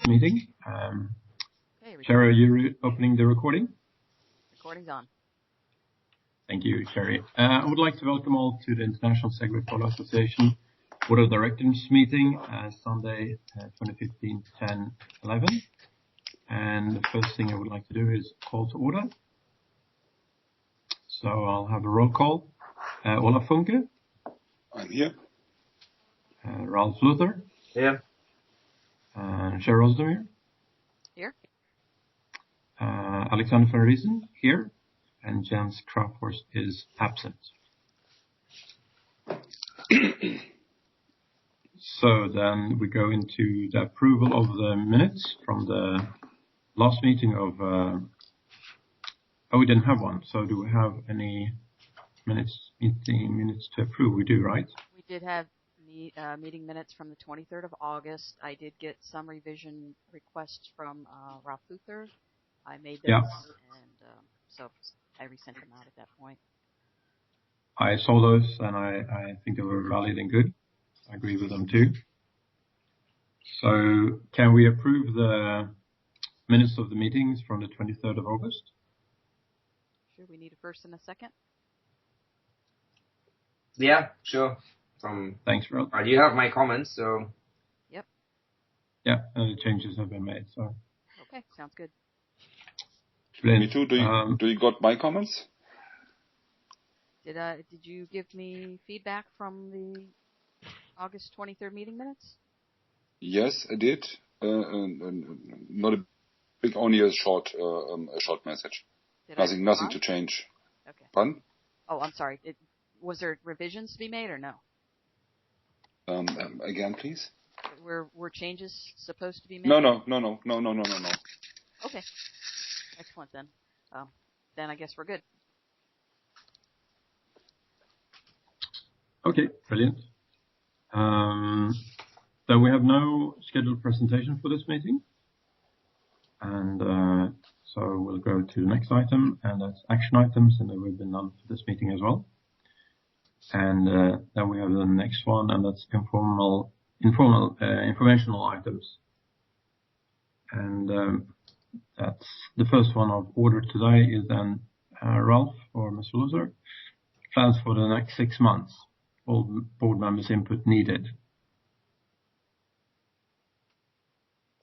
meeting. Sherry, are you opening the recording? Recording's on. Thank you, Sherry. I would like to welcome all to the International Segway Polo Association Board of Directors meeting, Sunday, 2015, 10/11. And the first thing I would like to do is call to order. So I'll have a roll call. Olaf Funke. I'm here. Ralph Luther. Here. Sherry Ozdemir. Here. Alexander van Riesen here. And Jens Krafhorst is absent. So then we go into the approval of the minutes from the last meeting of... we didn't have one. So do we have any minutes to approve? We do, right? We did have meeting minutes from the 23rd of August. I did get some revision requests from Ralph Luther. I made those, and so I resent them out at that point. I saw those, and I think they were valid and good. I agree with them too. So can we approve the minutes of the meetings from the 23rd of August? Sure, we need a first and a second. Yeah, sure. Thanks, Ralph. You have my comments, so... Yep. Yeah, and the changes have been made, so... Okay, sounds good. Me too. Do you got my comments? Did you give me feedback from the August 23rd meeting minutes? Yes, I did. Not a big, only a short message. Nothing to change. Okay. Pardon? Oh, I'm sorry. Was there revisions to be made or no? Again, please. Were changes supposed to be made? No. Okay. Excellent then. Then I guess we're good. Okay, brilliant. So we have no scheduled presentation for this meeting. And so we'll go to the next item, and that's action items, and there will be none for this meeting as well. And then we have the next one, and that's informational items. And that's the first one of order today is then Ralph or Mr. Luther. Plans for the next 6 months. All board members' input needed.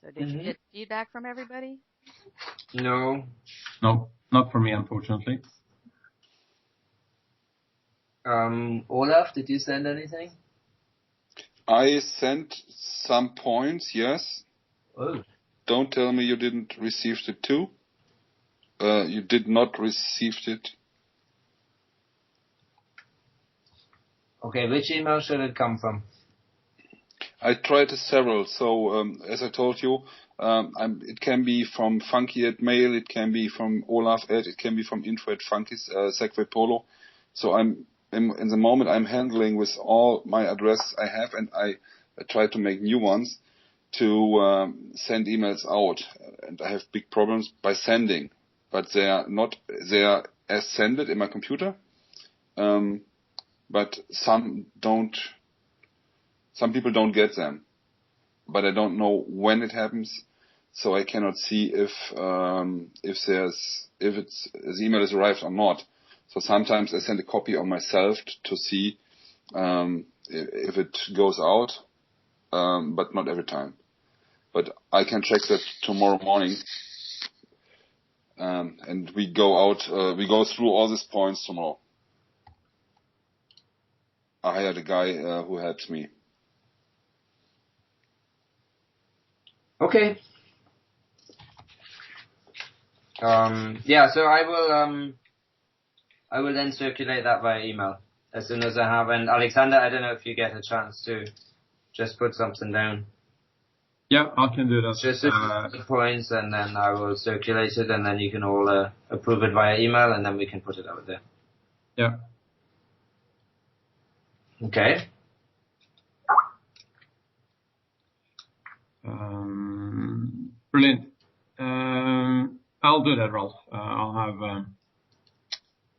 So did you get feedback from everybody? No. No, not for me, unfortunately. Olaf, did you send anything? I sent some points, yes. Oh. Don't tell me you didn't receive it too. You did not receive it. Okay, which email should it come from? I tried several. So as I told you, it can be from funky@mail, it can be from Olaf, it can be from info@funky's Segway Polo. So in the moment I'm handling with all my addresses I have, and I try to make new ones to send emails out. And I have big problems by sending, but they are as sent it in my computer. But some people don't get them, but I don't know when it happens, so I cannot see if the email is arrived or not. So sometimes I send a copy of myself to see if it goes out, but not every time. But I can check that tomorrow morning, and we go through all these points tomorrow. I hired a guy who helps me. Okay. Yeah, so I will then circulate that via email as soon as I have. And Alexander, I don't know if you get a chance to just put something down. Yeah, I can do that. Just the points, and then I will circulate it, and then you can all approve it via email, and then we can put it out there. Yeah. Okay. Brilliant. I'll do that, Ralph. I'll have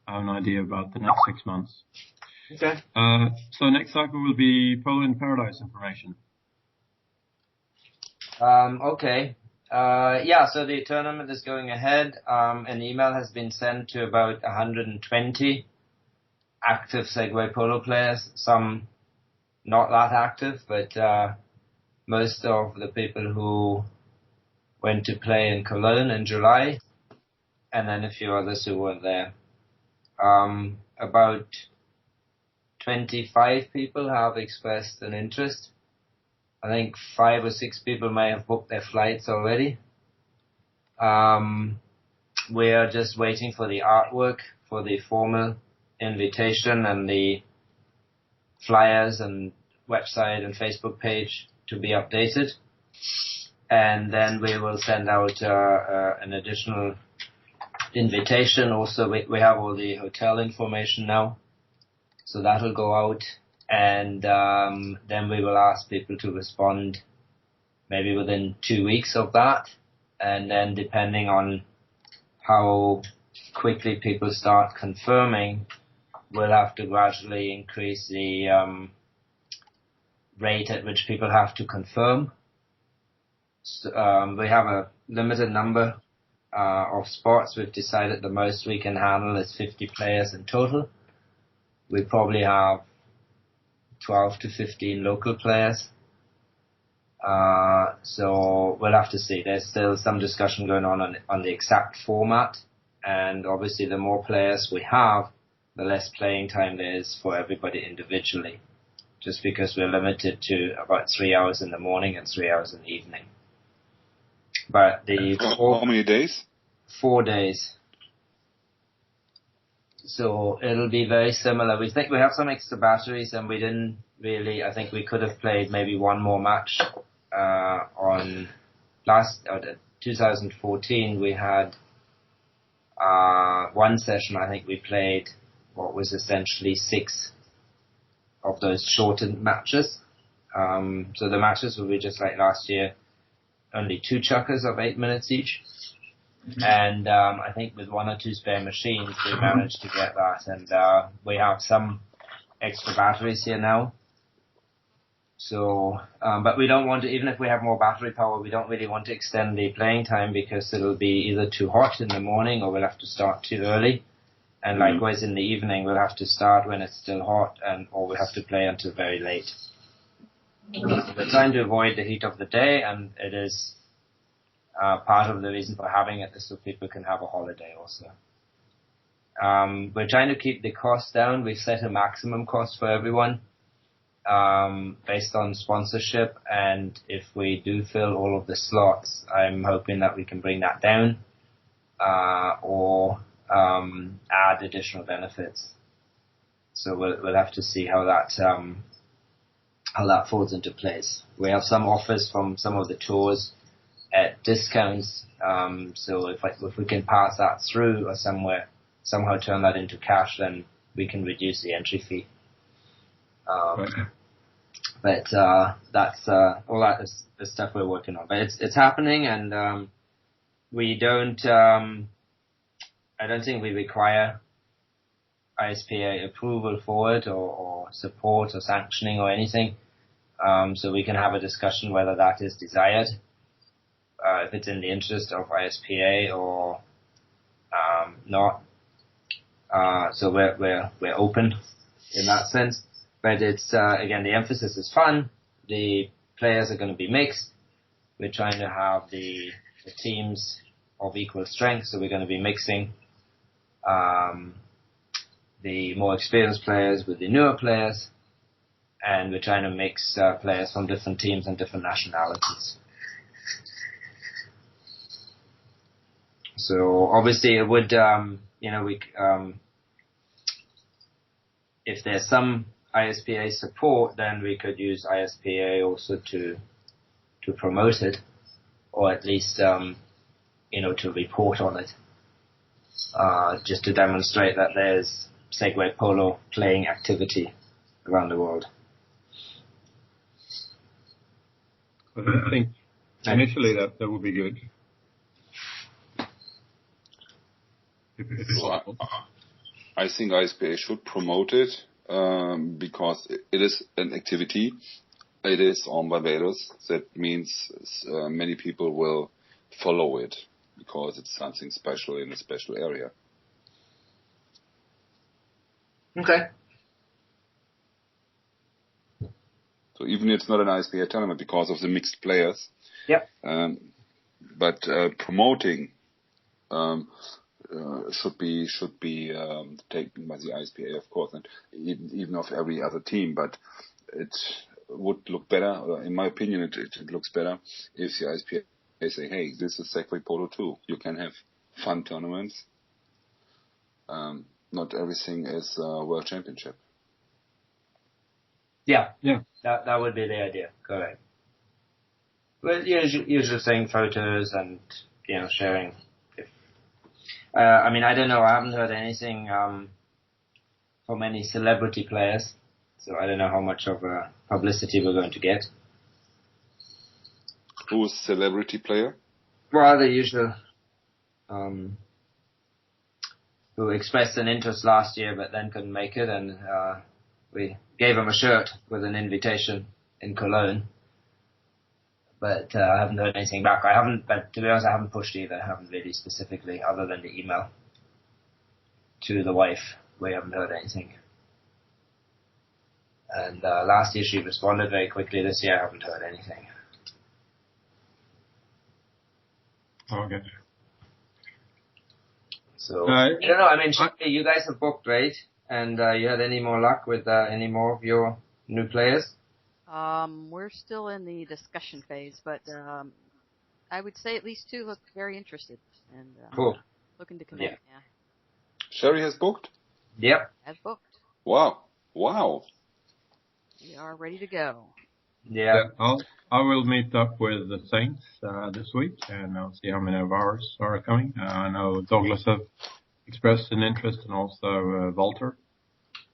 an idea about the next 6 months. Okay. So next cycle will be Polo in Paradise information. Okay. So the tournament is going ahead. An email has been sent to about 120 active Segway Polo players. Some not that active, but most of the people who went to play in Cologne in July, and then a few others who weren't there. About 25 people have expressed an interest. I think 5 or 6 people may have booked their flights already. We are just waiting for the artwork for the formal invitation and the flyers and website and Facebook page to be updated. And then we will send out an additional invitation. Also, we have all the hotel information now, so that'll go out. And then we will ask people to respond maybe within 2 weeks of that. And then depending on how quickly people start confirming, we'll have to gradually increase the rate at which people have to confirm. So, we have a limited number of spots. We've decided the most we can handle is 50 players in total. We probably have 12 to 15 local players. So we'll have to see. There's still some discussion going on the exact format. And obviously the more players we have, the less playing time there is for everybody individually. Just because we're limited to about 3 hours in the morning and 3 hours in the evening. But how many days? 4 days. So it'll be very similar. We think we have some extra batteries, and we didn't really. I think we could have played maybe one more match on 2014. We had one session. I think we played what was essentially 6 of those shortened matches. So the matches will be just like last year, only 2 chukkers of 8 minutes each. And I think with 1 or 2 spare machines, we managed to get that. And we have some extra batteries here now. So, but we don't want to, even if we have more battery power, we don't really want to extend the playing time because it'll be either too hot in the morning or we'll have to start too early. And likewise in the evening, we'll have to start when it's still hot, or we'll have to play until very late. We're trying to avoid the heat of the day, and it is part of the reason for having it is so people can have a holiday also. We're trying to keep the cost down. We've set a maximum cost for everyone based on sponsorship, and if we do fill all of the slots, I'm hoping that we can bring that down or add additional benefits. So we'll have to see how that falls into place. We have some offers from some of the tours at discounts. So if we can pass that through or somehow turn that into cash, then we can reduce the entry fee. But that's all that is the stuff we're working on. But it's happening, and we don't. I don't think we require ISPA approval for it, or support or sanctioning or anything. So we can have a discussion whether that is desired, if it's in the interest of ISPA or not. So we're open in that sense. But it's again, the emphasis is fun. The players are going to be mixed. We're trying to have the teams of equal strength, so we're going to be mixing the more experienced players with the newer players, and we're trying to mix players from different teams and different nationalities. So obviously it would, if there's some ISPA support, then we could use ISPA also to promote it, or at least to report on it, just to demonstrate that there's Segway Polo playing activity around the world. I think initially that would be good. I think ISPA should promote it because it is an activity. it is on Barbados. That means many people will follow it because it's something special in a special area. Okay. So even it's not an ISPA tournament because of the mixed players. Yep. But promoting should be taken by the ISPA, of course, and even of every other team. But it would look better, in my opinion, it looks better if the ISPA say, hey, this is Segway Polo too. You can have fun tournaments. Not everything is World Championship. Yeah. Yeah. That would be the idea. Correct. Well, usually saying photos and, sharing. I don't know. I haven't heard anything from any celebrity players, so I don't know how much of publicity we're going to get. Who's celebrity player? Well, the usual, who expressed an interest last year but then couldn't make it, and we gave him a shirt with an invitation in Cologne. But I haven't heard anything back. But to be honest, I haven't pushed either. I haven't really specifically, other than the email to the wife. We haven't heard anything. And last year she responded very quickly. This year I haven't heard anything. Okay. So, I don't know. You guys have booked, right? And you had any more luck with any more of your new players? We're still in the discussion phase, but I would say at least 2 look very interested and cool. Looking to commit. Yeah. Sherry has booked? Yep. Has booked. Wow. We are ready to go. Yeah. I will meet up with the Saints this week, and I'll see how many of ours are coming. I know Douglas have expressed an interest, and also Walter.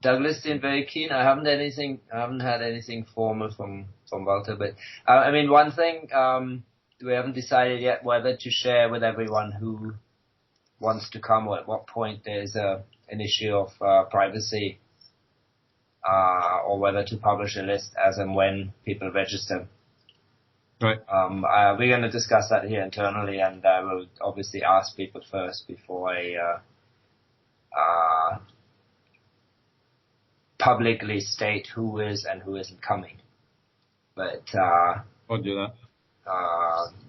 Douglas seemed very keen. I haven't had anything formal from Walter, but one thing we haven't decided yet whether to share with everyone who wants to come or at what point there's an issue of privacy, or whether to publish a list as and when people register. Right. We're going to discuss that here internally, and I will obviously ask people first before I publicly state who is and who isn't coming. But I'll do that.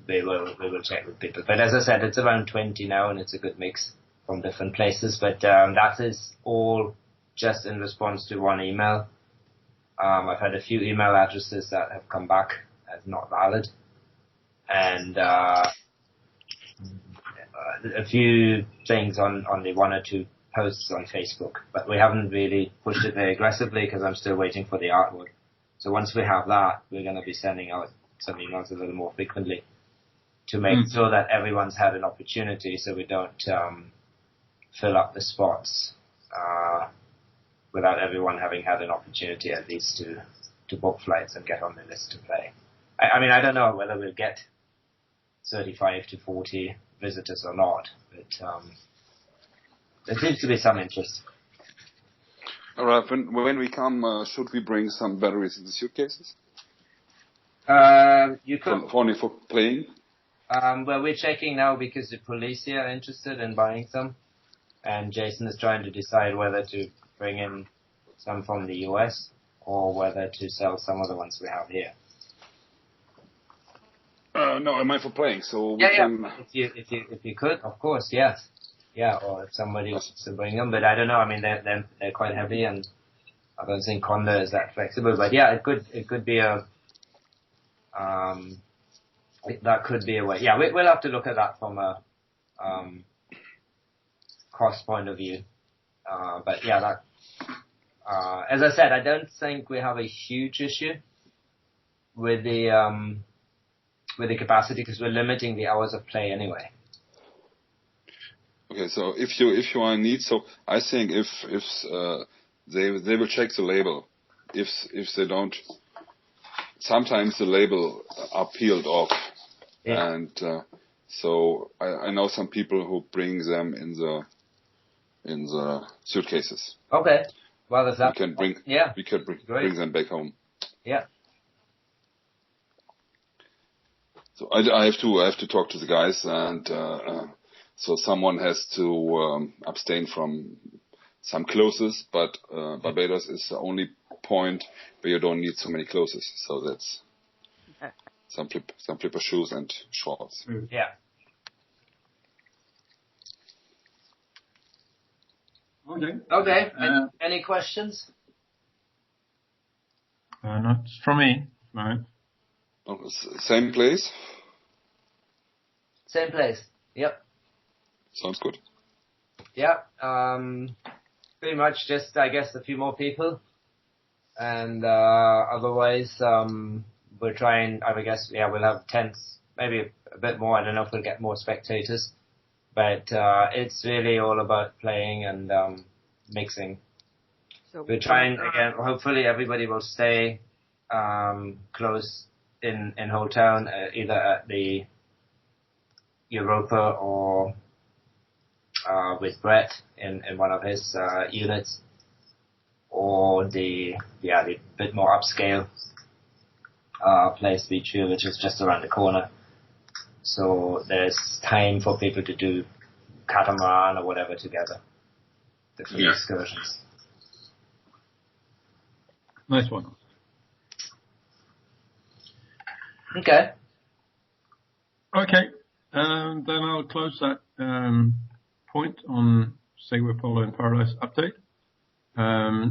We will check with people. But as I said, it's around 20 now, and it's a good mix from different places. But that is all just in response to one email. I've had a few email addresses that have come back as not valid, and a few things on the 1 or 2 posts on Facebook, but we haven't really pushed it very aggressively because I'm still waiting for the artwork. So once we have that, we're going to be sending out some emails a little more frequently to make sure that everyone's had an opportunity, so we don't fill up the spots without everyone having had an opportunity at least to book flights and get on the list to play. I don't know whether we'll get 35 to 40 visitors or not, but there seems to be some interest. All right. When we come, should we bring some batteries in the suitcases? You could. Only for playing? Well, we're checking now because the police here are interested in buying some, and Jason is trying to decide whether to bring in some from the US or whether to sell some of the ones we have here. No, I meant for playing. So If you could, of course, yes. Yeah, or if somebody wants to bring them, but I don't know. They're quite heavy, and I don't think Conda is that flexible. But yeah, it could be a that could be a way. Yeah, we'll have to look at that from a cost point of view. But yeah, that as I said, I don't think we have a huge issue with the capacity because we're limiting the hours of play anyway. Okay, so if you are in need, so I think if they will check the label. If they don't, sometimes the label are peeled off, and so I know some people who bring them in the suitcases. Okay, well, there's that. We can bring them back home. Yeah. So I have to talk to the guys, and so someone has to abstain from some clauses, but Barbados is the only point where you don't need so many clauses. So that's some flipper shoes and shorts. Yeah. Okay. Any questions? Not from me. No. Oh, same place? Same place. Yep. Sounds good. Yeah. Pretty much just, I guess, a few more people. And otherwise, we're trying, I guess, we'll have tents, maybe a bit more. I don't know if we'll get more spectators. But it's really all about playing and mixing. So we're trying, again, hopefully everybody will stay close in Whole Town, either at the Europa or with Brett in one of his units, or the bit more upscale place Beachview, which is just around the corner. So there's time for people to do catamaran or whatever together, different excursions. Nice one. Okay. Okay, then I'll close that point on Segway Polo in Paradise update.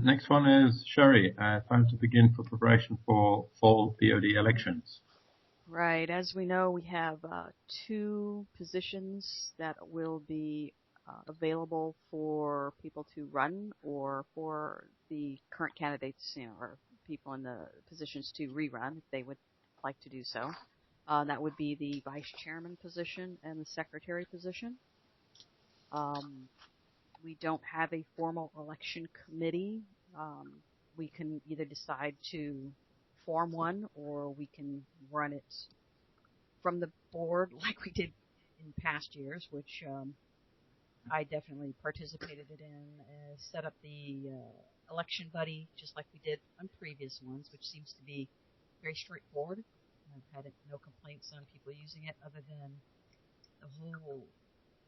Next one is Sherry. Time to begin for preparation for fall BOD elections. Right. As we know, we have 2 positions that will be available for people to run, or for the current candidates, or people in the positions to rerun if they would like to do so. That would be the vice chairman position and the secretary position. We don't have a formal election committee. We can either decide to form one, or we can run it from the board like we did in past years, which I definitely participated in, set up the election buddy just like we did on previous ones, which seems to be very straightforward. I've had no complaints on people using it, other than the whole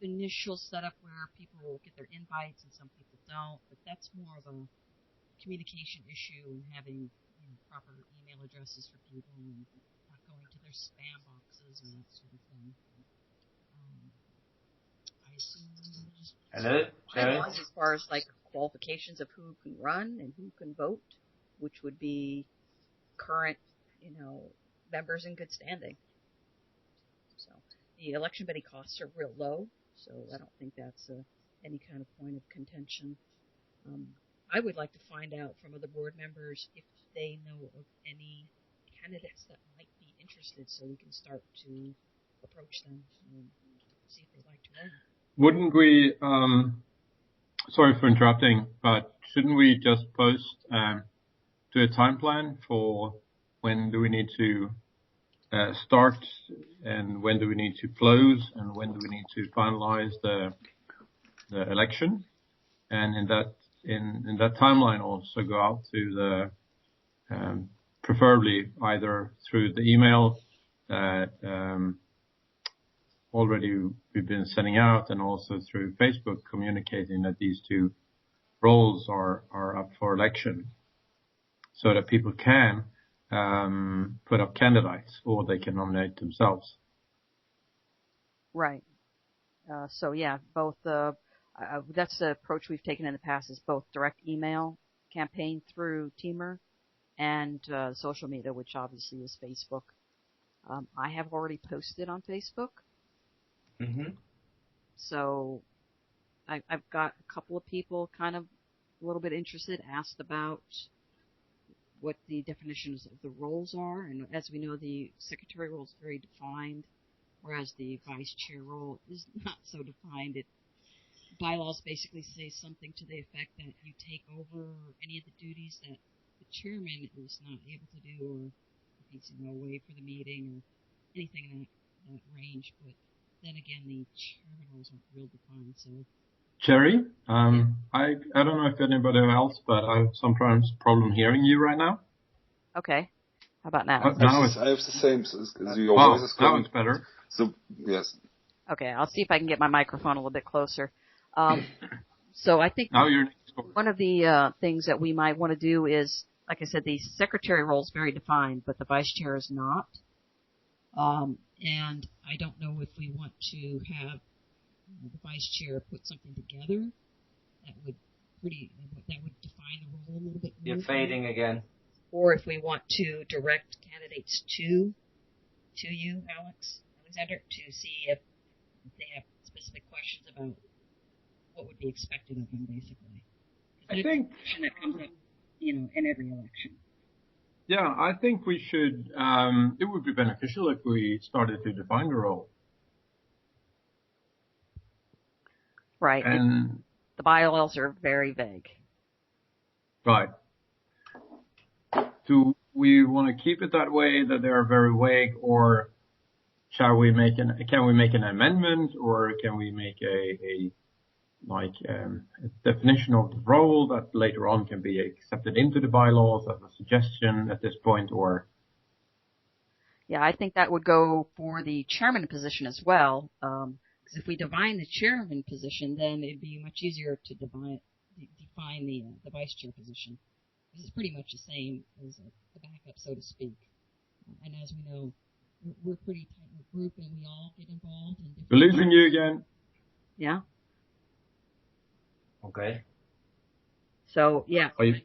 initial setup where people get their invites and some people don't, but that's more of a communication issue, and having proper email addresses for people and not going to their spam boxes and that sort of thing. I assume Hello? As far as like qualifications of who can run and who can vote, which would be current, members in good standing. So the election buddy costs are real low, so I don't think that's any kind of point of contention. I would like to find out from other board members if they know of any candidates that might be interested, so we can start to approach them and see if they'd like to run. Wouldn't we, sorry for interrupting, but shouldn't we just post do a time plan for when do we need to start, and when do we need to close, and when do we need to finalize the election? And in that timeline also go out to the preferably either through the email that already we've been sending out, and also through Facebook communicating that these 2 roles are up for election, so that people can put up candidates, or they can nominate themselves. Right. So yeah, both that's the approach we've taken in the past, is both direct email campaign through Teamer and social media, which obviously is Facebook. I have already posted on Facebook. Mm-hmm. So I've got a couple of people kind of a little bit interested, asked about what the definitions of the roles are. And as we know, the secretary role is very defined, whereas the vice chair role is not so defined. Bylaws basically say something to the effect that you take over any of the duties that the chairman is not able to do, or if he's away for the meeting, or anything in that range. But then again, the chairman roles aren't real defined. So, Jerry, I don't know if anybody else, but I have sometimes problem hearing you right now. Okay. How about now? I have the same. Your voice is now coming. it's better. So, yes. Okay, I'll see if I can get my microphone a little bit closer. So I think now you're one of the things that we might want to do is, like I said, the secretary role is very defined, but the vice chair is not. And I don't know if we want to have the vice chair put something together that would define the role a little bit more. You're fading again. Or if we want to direct candidates to you, Alexander, to see if they have specific questions about what would be expected of them, basically. I think that comes up, in every election. Yeah, I think we should. It would be beneficial if we started to define the role. Right. And the bylaws are very vague. Right. Do we want to keep it that way, that they are very vague, or can we make an amendment, or can we make a definition of the role that later on can be accepted into the bylaws as a suggestion at this point, or? Yeah, I think that would go for the chairman position as well. Because if we define the chairman position, then it'd be much easier to define the vice chair position. Because it's pretty much the same as the backup, so to speak. And as we know, we're a pretty tight group, and we all get involved in different. We're losing you again. Yeah. Okay. So yeah, I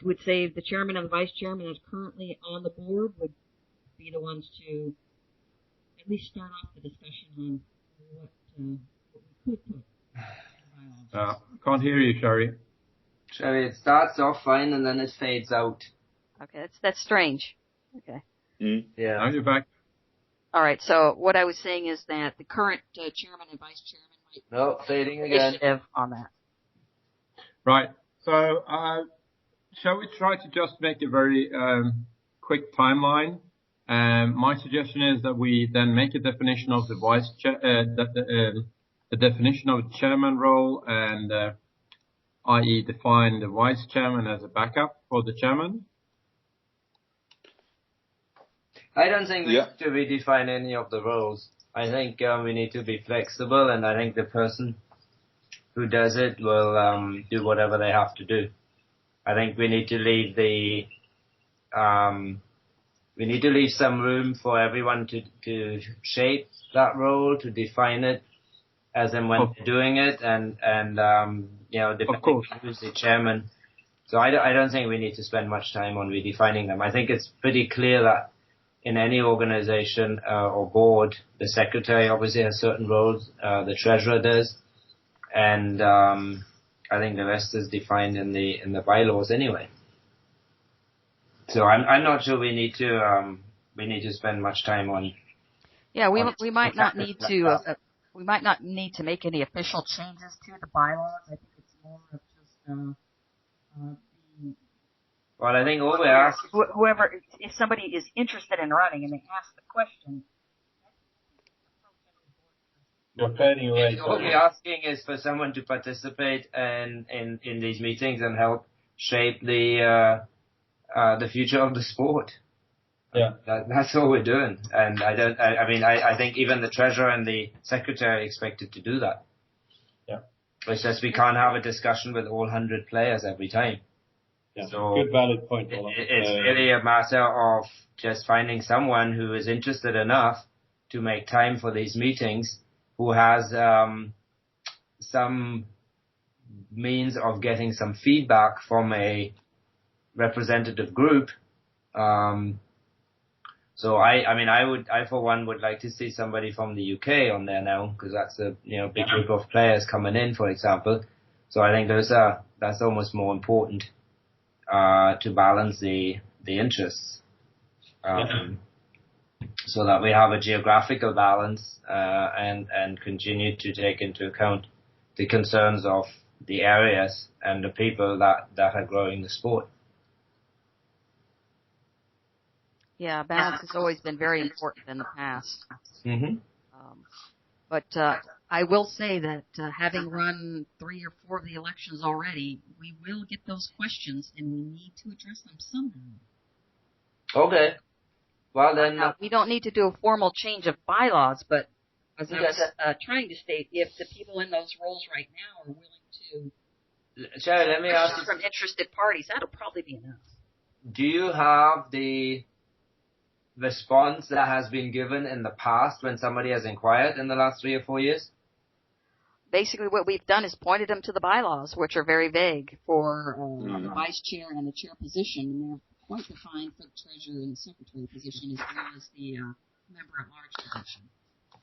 would say the chairman and the vice chairman that's currently on the board would be the ones to at least start off the discussion on what we could put. Can't hear you, Sherry. Sherry, it starts off fine and then it fades out. Okay, that's strange. Okay. Mm. Yeah. Now you're back. All right. So what I was saying is that the current chairman and vice chairman might fading again. Initiative on that. Right. So shall we try to just make a very quick timeline? My suggestion is that we then make a definition of the vice chair, the definition of the chairman role, and i.e. define the vice chairman as a backup for the chairman. I don't think we need to redefine any of the roles. I think we need to be flexible, and I think the person who does it will do whatever they have to do. I think we need to leave some room for everyone to shape that role, to define it as and when they're doing it, and depending on who's the chairman. So I don't think we need to spend much time on redefining them. I think it's pretty clear that in any organization or board, the secretary obviously has certain roles, the treasurer does, and I think the rest is defined in the bylaws anyway. So I'm not sure we need to spend much time on. Yeah, we might not need to we might not need to make any official changes to the bylaws. I think it's more of just well, I think all we're asking, whoever, if somebody is interested in running and they ask the question. You're fading away. All we're asking is for someone to participate in these meetings and help shape the future of the sport. Yeah. That's all we're doing. And I think even the treasurer and the secretary are expected to do that. Yeah. It's just we can't have a discussion with all 100 players every time. Yeah. So good valid point. It's really a matter of just finding someone who is interested enough to make time for these meetings, who has some means of getting some feedback from a representative group. So I for one would like to see somebody from the UK on there now, because that's a big group of players coming in, for example. So I think that's almost more important to balance the interests, so that we have a geographical balance and continue to take into account the concerns of the areas and the people that are growing the sport. Yeah, balance has always been very important in the past. Mm-hmm. But I will say that having run 3 or 4 of the elections already, we will get those questions, and we need to address them somehow. Okay. Well then, Now, we don't need to do a formal change of bylaws, but as I was trying to state, if the people in those roles right now are willing to Sherry, let me ask you from interested parties, that'll probably be enough. Do you have the response that has been given in the past when somebody has inquired in the last 3 or 4 years? Basically, what we've done is pointed them to the bylaws, which are very vague for the vice chair and the chair position, and they're quite defined for the treasurer and the secretary position, as well as the member at large position.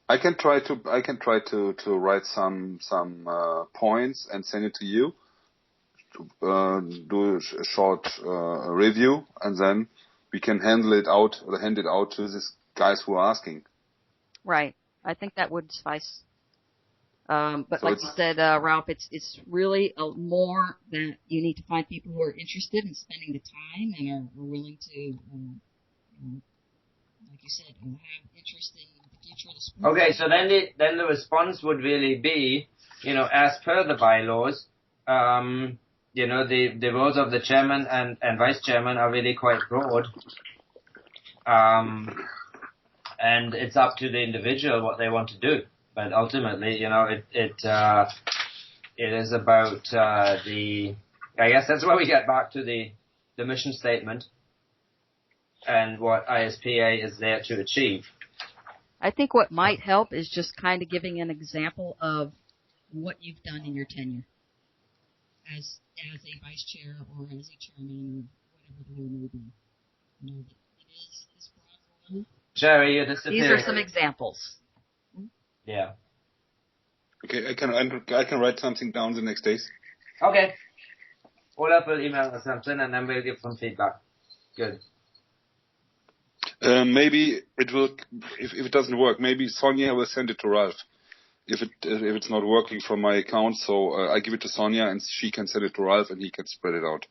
I can try to write some points and send it to you. Do a short review, and then we can hand it out to these guys who are asking. Right. I think that would suffice. But So like you said, Ralph, it's really more that you need to find people who are interested in spending the time and are willing to, like you said, have interest in the future of the sport. Okay, so then the response would really be, as per the bylaws, the roles of the chairman and vice chairman are really quite broad. And it's up to the individual what they want to do. But ultimately, it is about I guess that's where we get back to the mission statement and what ISPA is there to achieve. I think what might help is just kind of giving an example of what you've done in your tenure as a vice chair or as a chairman or whatever the role may be. It is broad. Jerry, you're disappearing. These are some examples. Yeah. Okay, I can write something down the next days. Okay. Olaf will email us something and then we'll give some feedback. Good. Maybe it will, if it doesn't work, maybe Sonia will send it to Ralph. If it's not working from my account, so I give it to Sonia and she can send it to Ralph and he can spread it out.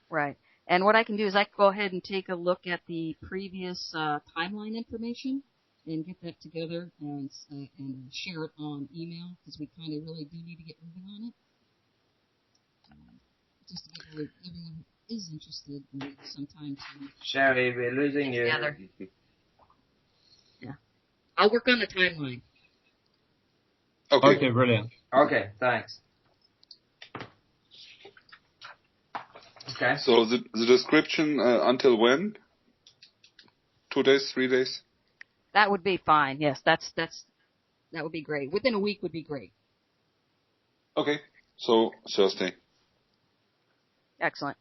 Right. And what I can do is I can go ahead and take a look at the previous timeline information and get that together and share it on email, because we kind of really do need to get moving on it. Just to give everyone who is interested some time to... Sherry, we're losing you. Together. Yeah. I'll work on the timeline. Okay, brilliant. Okay, thanks. Okay. So the description until when? 2 days, 3 days? That would be fine. Yes, that would be great. Within a week would be great. Okay, so Thursday. Excellent.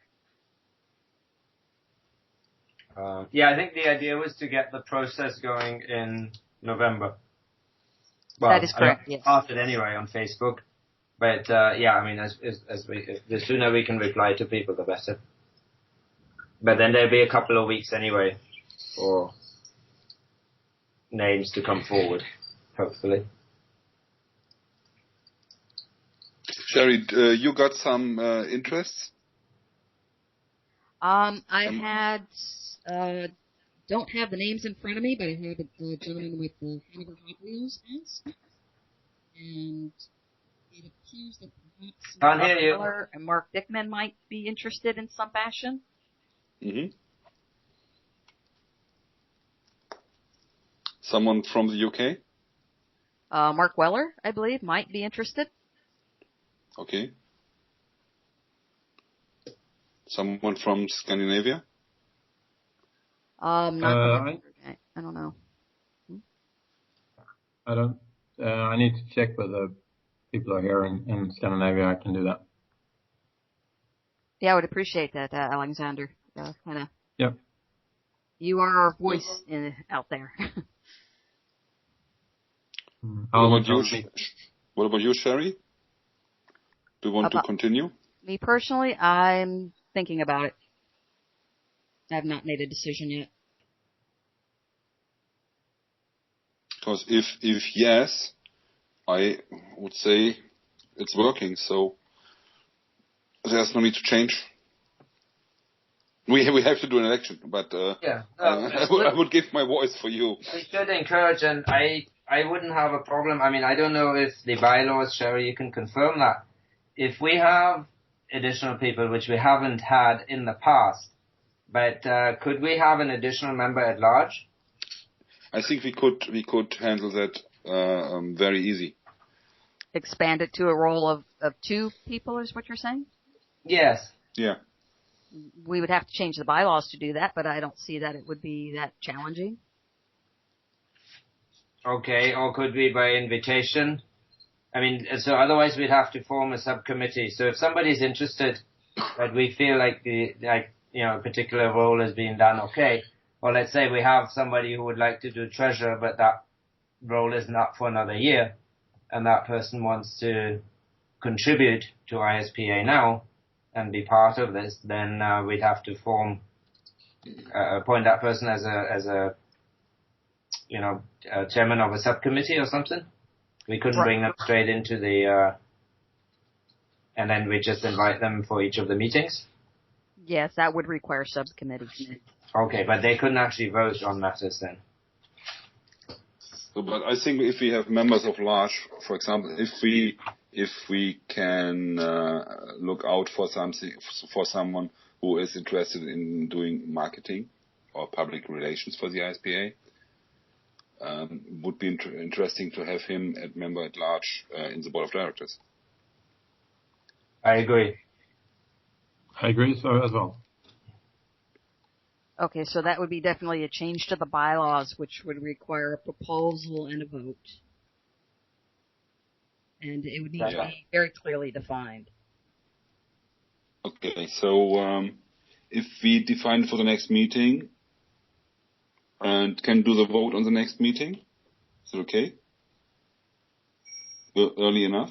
Yeah, I think the idea was to get the process going in November. Well, that is correct. Yes. Started anyway on Facebook, but yeah, I mean, the sooner we can reply to people, the better. But then there'll be a couple of weeks anyway for names to come forward, hopefully. Sherry, you got some interests? I had, don't have the names in front of me, but I had a gentleman with the Hanover Hot Wheels ask. And it appears that perhaps Can't hear you. Miller and Mark Dickman might be interested in some fashion. Mm-hmm. Someone from the UK? Mark Weller, I believe, might be interested. Okay. Someone from Scandinavia? I don't know. I need to check whether people are here in Scandinavia. I can do that. Yeah, I would appreciate that, Alexander. Yep. You are our voice out there. What about you, Sherry? Do you want to continue? Me personally, I'm thinking about it. I have not made a decision yet. Because if yes, I would say it's working, so there's no need to change. We have to do an election, but I would give my voice for you. We should encourage, and I wouldn't have a problem. I mean, I don't know if the bylaws, Sherry, you can confirm that. If we have additional people, which we haven't had in the past, But could we have an additional member at large? I think we could handle that very easy. Expand it to a role of 2 people is what you're saying? Yes. Yeah. We would have to change the bylaws to do that, but I don't see that it would be that challenging. Okay, or could we by invitation? I mean, so otherwise we'd have to form a subcommittee. So if somebody's interested, but we feel like a particular role is being done okay, or let's say we have somebody who would like to do treasurer, but that role isn't up for another year, and that person wants to contribute to ISPA now and be part of this, then we'd have to appoint that person as a chairman of a subcommittee or something. We couldn't bring them straight into and then we just invite them for each of the meetings? Yes, that would require subcommittees. Okay, but they couldn't actually vote on matters then. So, but I think if we have members of large, for example, if we can look out for someone who is interested in doing marketing or public relations for the ISPA, would be interesting to have him as member at large in the board of directors. I agree. I agree so as well. Okay, so that would be definitely a change to the bylaws, which would require a proposal and a vote. And it would need to be very clearly defined. Okay, so if we define for the next meeting and can do the vote on the next meeting, is it okay? Early enough?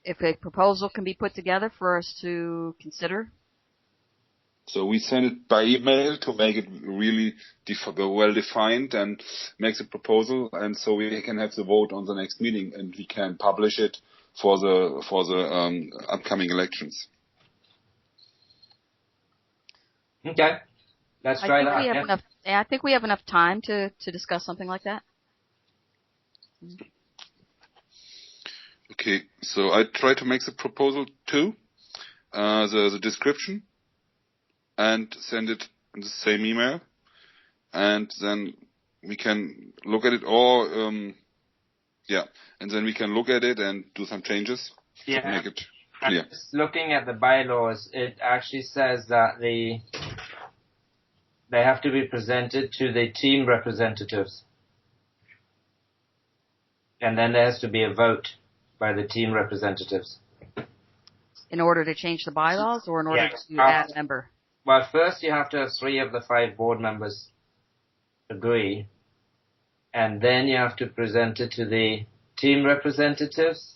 If a proposal can be put together for us to consider. So we send it by email to make it really well defined and make the proposal, and so we can have the vote on the next meeting, and we can publish it for the upcoming elections. Okay, let's try that. I think we have enough time to discuss something like that. Okay, so I try to make the proposal too, the description, and send it in the same email, and then we can look at it, or and then we can look at it and do some changes to make it clear. Looking at the bylaws, it actually says that they have to be presented to the team representatives, and then there has to be a vote by the team representatives. In order to change the bylaws, or in order to add a member? Well, first you have to have 3 of the 5 board members agree, and then you have to present it to the team representatives.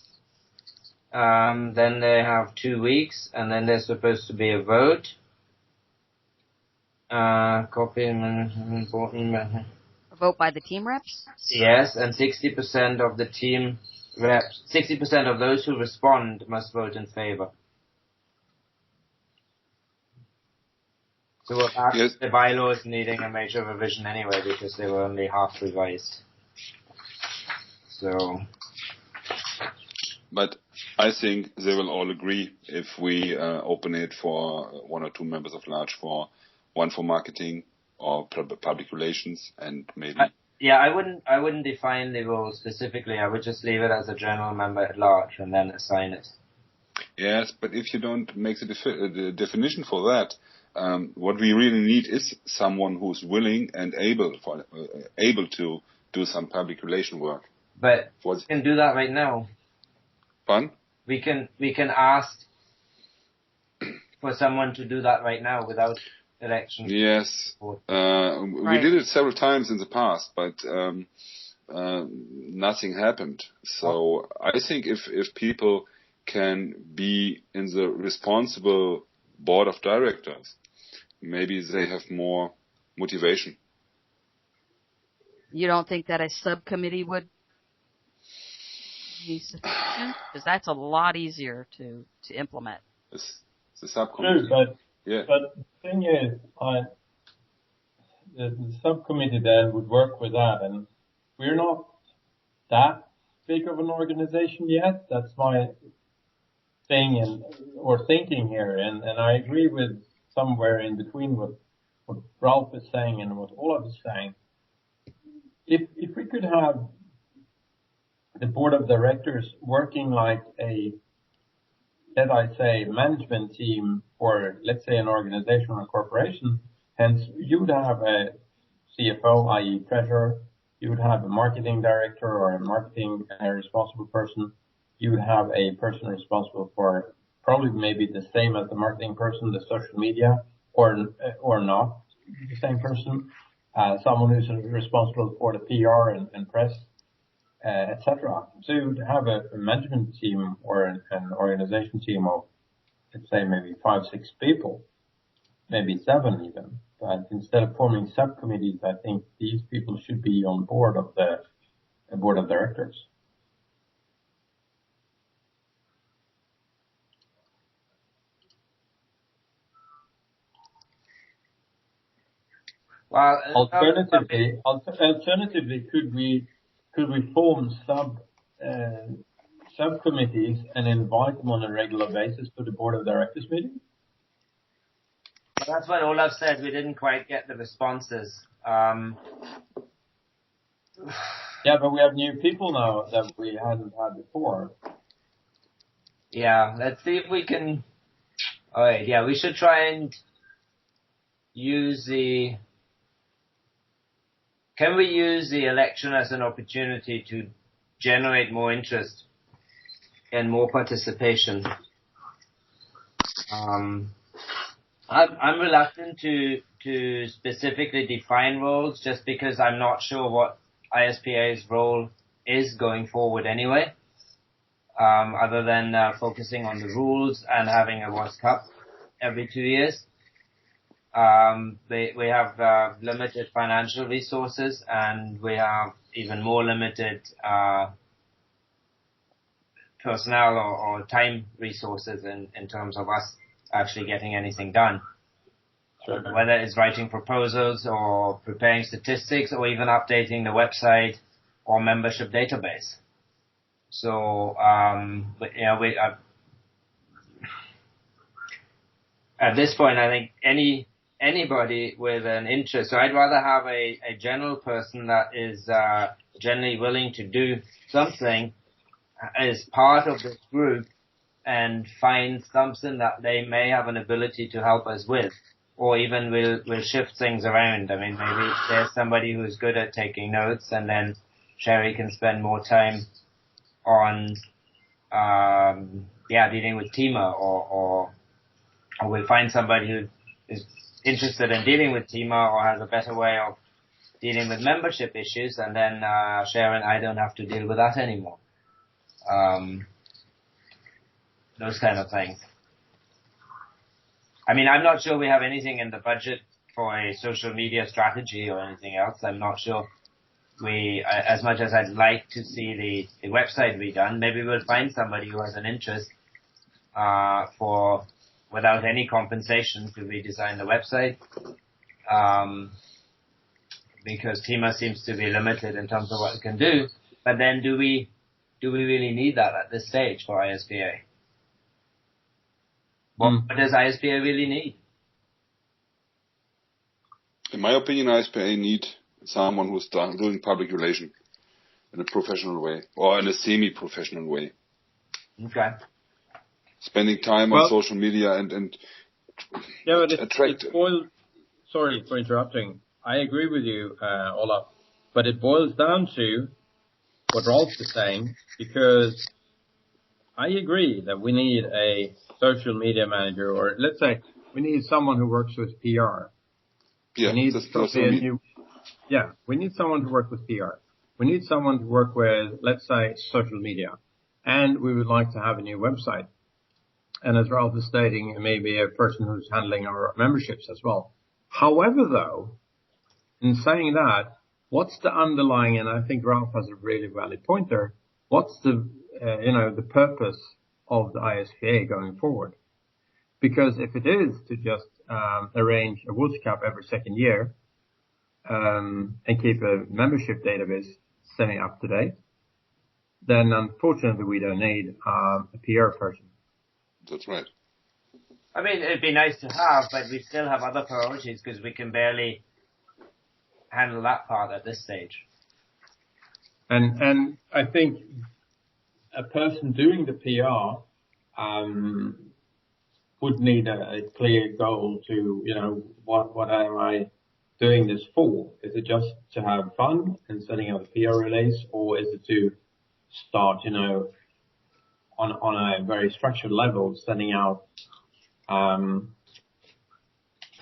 Then they have 2 weeks, and then there's supposed to be a vote. A vote by the team reps? Yes, and 60% of the team reps, 60% of those who respond must vote in favor. So the bylaws needing a major revision anyway, because they were only half revised. So. But I think they will all agree if we open it for 1 or 2 members of large, for one for marketing or public relations, and maybe. I wouldn't define the role specifically. I would just leave it as a general member at large and then assign it. Yes, but if you don't make the definition for that, what we really need is someone who's willing and able to do some public relation work. But we can do that right now. Pardon? We can ask for someone to do that right now without election. Yes, we did it several times in the past, but nothing happened. So I think if people can be in the responsible board of directors, maybe they have more motivation. You don't think that a subcommittee would be sufficient? Because that's a lot easier to implement. The subcommittee. True, but the thing is, the subcommittee then would work with that, and we're not that big of an organization yet. That's my thing or thinking here, and I agree with somewhere in between what Ralph is saying and what Olaf is saying. If we could have the board of directors working like a, let I say, management team for, let's say, an organization or a corporation, hence you would have a CFO, i.e. treasurer, you would have a marketing director or a marketing responsible person, you would have a person responsible for probably maybe the same as the marketing person, the social media, or not the same person, someone who's responsible for the PR and press, etc. So you would have a management team or an organization team of, let's say, maybe 5-6 people, maybe 7 even. But instead of forming subcommittees, I think these people should be on board of the board of directors. Well, alternatively, could we form subcommittees and invite them on a regular basis to the board of directors meeting? Well, that's what Olaf said. We didn't quite get the responses. Yeah, but we have new people now that we hadn't had before. Yeah, let's see if we can. All right, yeah, we should try and use the. Can we use the election as an opportunity to generate more interest and more participation? I'm reluctant to specifically define roles just because I'm not sure what ISPA's role is going forward anyway, other than focusing on the rules and having a World Cup every 2 years. We have limited financial resources, and we have even more limited personnel or time resources in terms of us actually getting anything done. Sure. Whether it's writing proposals or preparing statistics or even updating the website or membership database. So, at this point, I think anybody with an interest. So I'd rather have a general person that is generally willing to do something as part of this group and find something that they may have an ability to help us with, or even we'll shift things around. I mean, maybe there's somebody who's good at taking notes, and then Sherry can spend more time on dealing with TEMA, or we'll find somebody who is interested in dealing with TEMA or has a better way of dealing with membership issues, and then Sharon, I don't have to deal with that anymore. Those kind of things. I mean, I'm not sure we have anything in the budget for a social media strategy or anything else. I'm not sure as much as I'd like to see the website redone, maybe we'll find somebody who has an interest without any compensation to redesign the website, because TEMA seems to be limited in terms of what it can do. But then do we really need that at this stage for ISPA? What does ISPA really need? In my opinion, ISPA need someone who's doing public relation in a professional way or in a semi-professional way. Okay. Spending time on social media and yeah, but attract. Sorry for interrupting. I agree with you, Olaf, but it boils down to what Rolf is saying, because I agree that we need a social media manager, or let's say we need someone who works with PR. Yeah, we need someone to work with PR. We need someone to work with, let's say, social media. And we would like to have a new website. And as Ralph is stating, maybe a person who's handling our memberships as well. However, though, in saying that, what's the underlying, and I think Ralph has a really valid point there, what's the purpose of the ISPA going forward? Because if it is to just arrange a World Cup every second year and keep a membership database semi-up to date, then unfortunately we don't need a PR person. That's right. I mean, it'd be nice to have, but we still have other priorities because we can barely handle that part at this stage. And I think a person doing the PR would need a clear goal to, what am I doing this for? Is it just to have fun and sending out a PR release, or is it to start, on a very structured level, sending out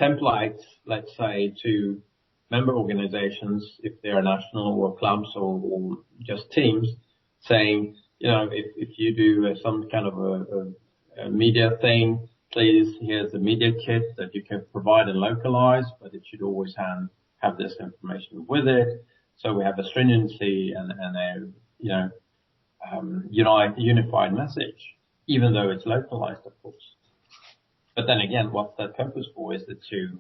templates, let's say, to member organizations, if they are national or clubs or just teams, saying, if you do some kind of a media thing, please, here's a media kit that you can provide and localize, but it should always have this information with it. So we have a stringency and a, unified message, even though it's localized, of course. But then again, what's that purpose for? Is it to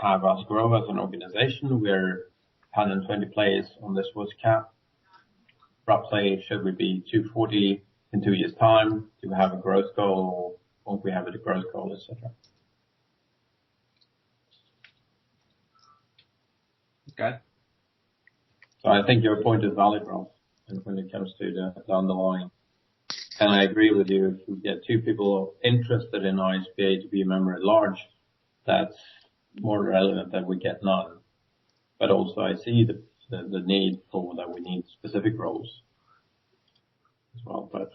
have us grow as an organization? We're 120 players on this World Cup. Roughly, should we be 240 in 2 years' time? Do we have a growth goal, or won't we have a growth goal, etc.? Okay. So I think your point is valid, Ralph, when it comes to the underlying. And I agree with you. If we get 2 people interested in ISPA to be a member at large, that's more relevant than we get none. But also I see the need for that we need specific roles as well. But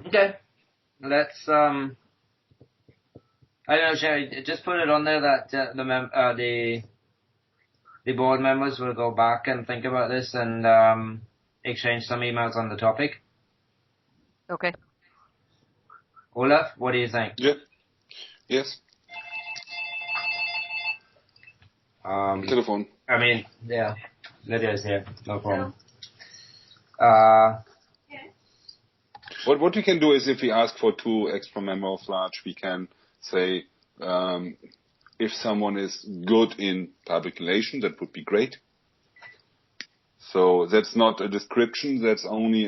okay, let's I don't know, Sherry, just put it on there that the board members will go back and think about this and exchange some emails on the topic. Okay. Olaf, what do you think? Yeah. Yes. Telephone. I mean, yeah, Lydia's here, no problem. What we can do is, if we ask for 2 extra members of large, we can say, if someone is good in public relations, that would be great. So that's not a description, that's only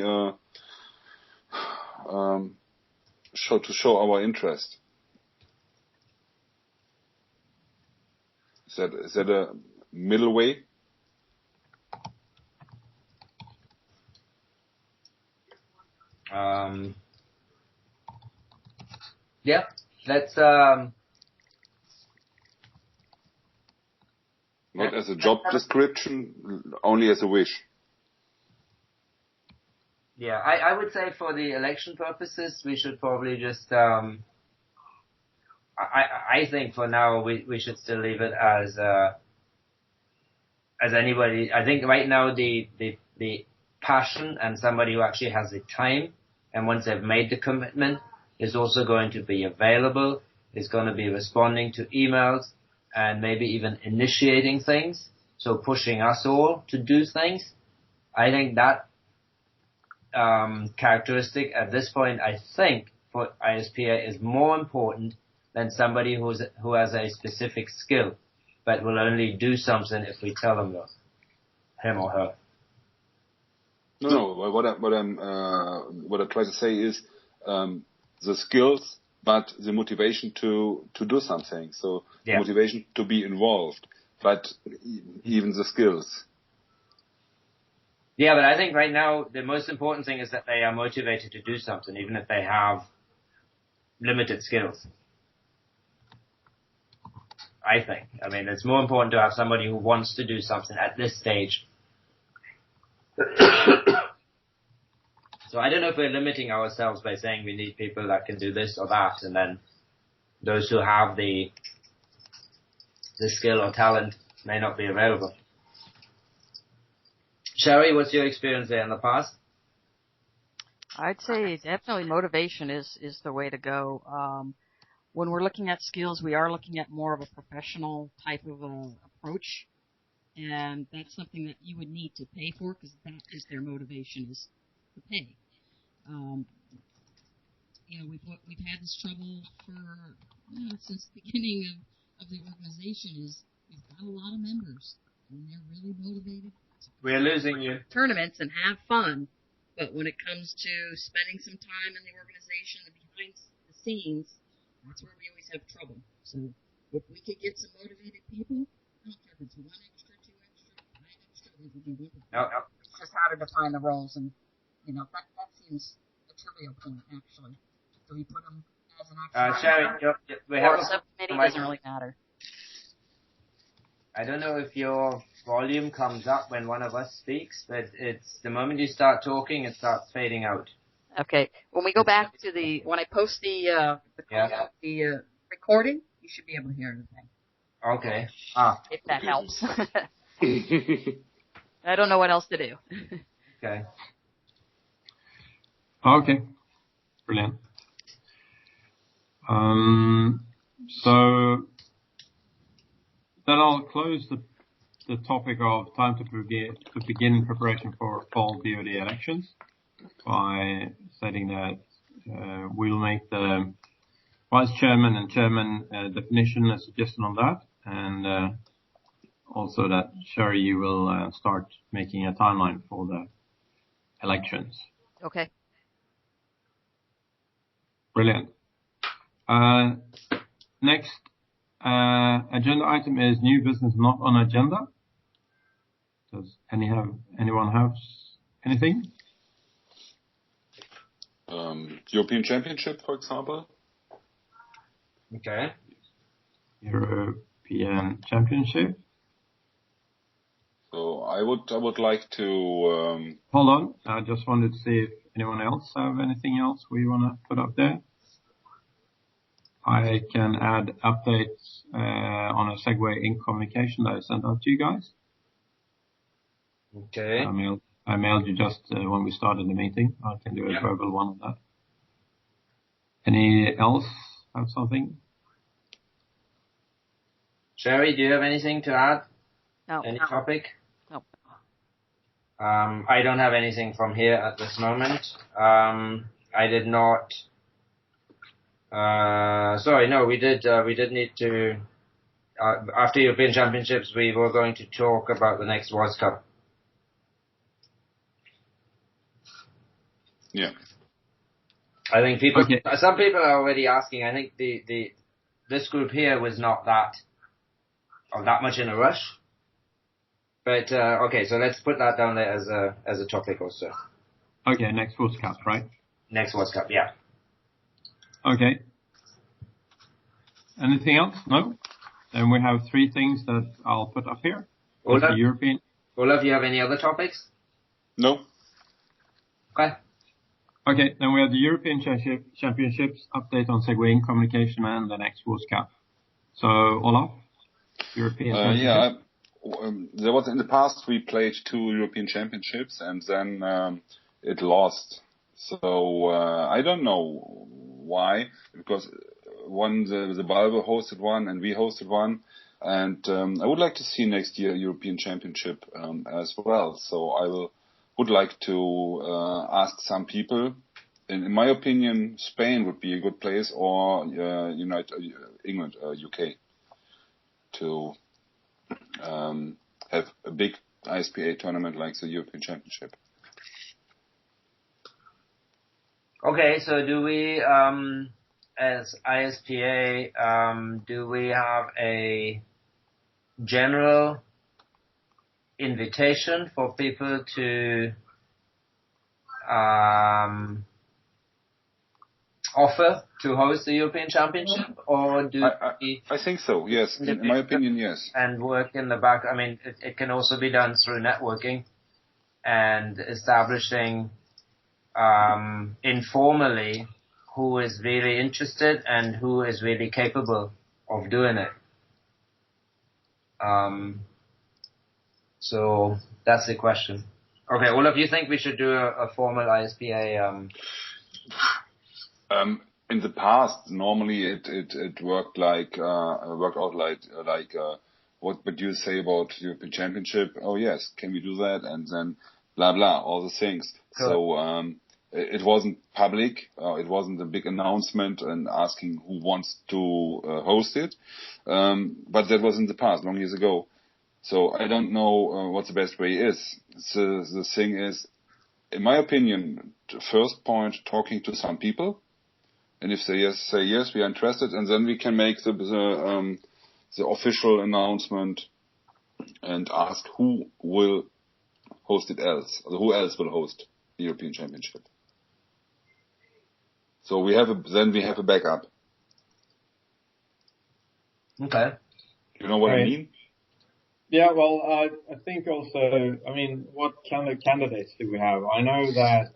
to show our interest. Is that a middle way? Yeah, let's Not as a job description, only as a wish. Yeah, I would say for the election purposes, we should probably just, I think for now we should still leave it as anybody. I think right now the passion and somebody who actually has the time and once they've made the commitment is also going to be available, is going to be responding to emails and maybe even initiating things. So pushing us all to do things. I think that characteristic at this point, I think, for ISPA is more important than somebody who has a specific skill, but will only do something if we tell them him or her. No. What I try to say is the skills, but the motivation to do something. So the motivation to be involved, but even the skills. Yeah, but I think right now the most important thing is that they are motivated to do something, even if they have limited skills. I think. I mean, it's more important to have somebody who wants to do something at this stage. So I don't know if we're limiting ourselves by saying we need people that can do this or that, and then those who have the skill or talent may not be available. Sherry, what's your experience there in the past? I'd say definitely motivation is the way to go. When we're looking at skills, we are looking at more of a professional type of approach, and that's something that you would need to pay for because that is their motivation, is to pay. We've had this trouble since the beginning of the organization. Is we've got a lot of members and they're really motivated. We're losing you. Tournaments and have fun, but when it comes to spending some time in the organization and behind the scenes, that's where we always have trouble. So if we could get some motivated people, I don't care if it's 1 extra, 2 extra, 5 extra, that would be wonderful. Yep. It's just how to define the roles, and that seems a trivial point actually. Do we put them as an action? Sherry, we have or a subcommittee doesn't really matter. I don't know if your volume comes up when one of us speaks, but it's the moment you start talking, it starts fading out. Okay. When we go back to when I post the recording, you should be able to hear everything. Okay. If that helps. I don't know what else to do. Okay. Okay. Brilliant. So then I'll close the topic of time to begin preparation for fall BOD elections by stating that we'll make the vice chairman and chairman definition a suggestion on that, and also that Sherry, you will start making a timeline for the elections. Okay. Brilliant. Next agenda item is new business not on agenda. Does anyone have anything? European Championship, for example. Okay. European Championship. So I would like to. Hold on. I just wanted to see if anyone else have anything else we want to put up there. I can add updates on a Segway in communication that I sent out to you guys. Okay. I mailed you just when we started the meeting. I can do a verbal one on that. Any else have something? Sherry, do you have anything to add? No. Any topic? No. I don't have anything from here at this moment. I did not. We did need to. After European Championships, we were going to talk about the next World Cup. Yeah. I think some people are already asking. I think this group here was not that much in a rush. But okay, so let's put that down there as a topic also. Okay, next World Cup, right? Next World Cup, yeah. Okay. Anything else? No? Then we have 3 things that I'll put up here. Olaf, European. you have any other topics? No. Okay. Okay, then we have the European Championships, update on Segway in communication, and the next World Cup. So, Olaf, European Championships. There was in the past we played 2 European Championships and then it lost. So I don't know why, because the Balbo hosted one and we hosted one, and I would like to see next year European Championship as well. So would like to ask some people. In my opinion, Spain would be a good place, or England, UK, to have a big ISPA tournament like the European Championship. Okay, so do we, as ISPA, do we have a general invitation for people to offer to host the European Championship, or do I think so, yes. In my opinion, yes. And work in the back. I mean, it can also be done through networking and establishing informally who is really interested and who is really capable of doing it. So that's the question. Okay, Olaf, you think we should do a formal ISPA? In the past, normally it worked out like what would you say about European Championship? Oh yes, can we do that? And then blah blah, all the things. Good. So it wasn't public. It wasn't a big announcement and asking who wants to host it. But that was in the past, long years ago. So I don't know what the best way is. So the thing is, in my opinion, the first point, talking to some people, and if they say yes, we are interested, and then we can make the official announcement and ask who will host it else, or who else will host the European Championship. So we have a backup. Okay. You know what I mean? Yeah, well, I think also, I mean, what kind of candidates do we have? I know that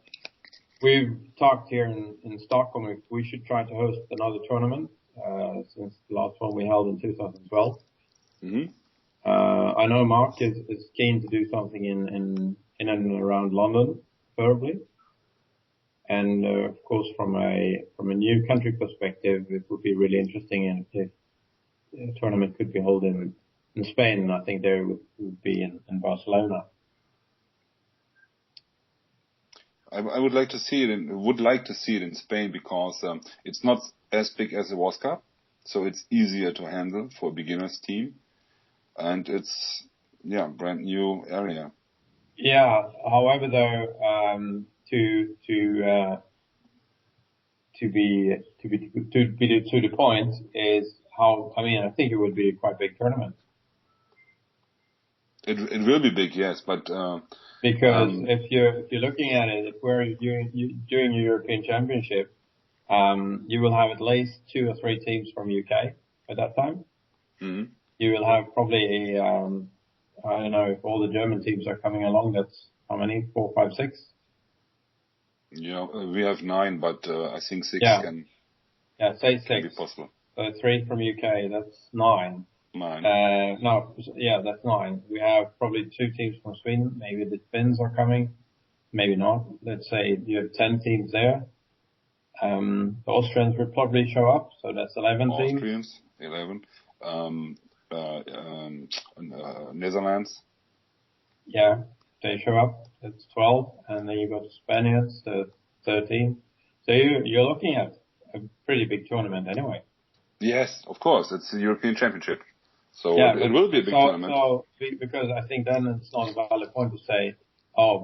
we've talked here in Stockholm if we should try to host another tournament, since the last one we held in 2012. Mm-hmm. I know Mark is keen to do something in and around London, preferably. And, of course, from a new country perspective, it would be really interesting if a tournament could be held in Spain, and I think there would be in Barcelona. I would like to see it in Spain because it's not as big as the World Cup, so it's easier to handle for a beginner's team, and it's brand new area. Yeah. However, though, to the point is how, I mean, I think it would be a quite big tournament. It will be big, yes, but because if you're looking at it, if we're during your European Championship, you will have at least 2 or 3 teams from UK at that time. Mm-hmm. You will have probably I don't know if all the German teams are coming along. That's how many? 4, 5, 6. Yeah, we have 9, but I think 6 can say 6 can be possible. So 3 from UK. That's 9. 9. That's 9. We have probably 2 teams from Sweden. Maybe the Finns are coming. Maybe not. Let's say you have 10 teams there. The Austrians will probably show up, so that's 11 teams. Austrians, 11. Netherlands. Yeah, they show up. That's 12, and then you got the Spaniards, 13. So you're looking at a pretty big tournament anyway. Yes, of course. It's the European Championship. So it will be a big tournament. So, because I think then it's not a valid point to say,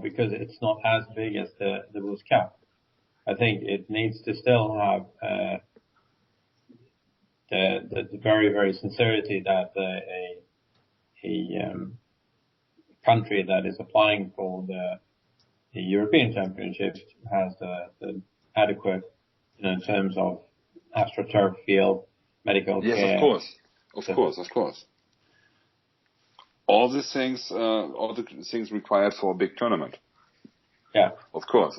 because it's not as big as the World Cup. I think it needs to still have the very, very sincerity that a country that is applying for the European Championship has the adequate, in terms of AstroTurf field, medical care. Yes, of course. All the things required for a big tournament. Yeah. Of course.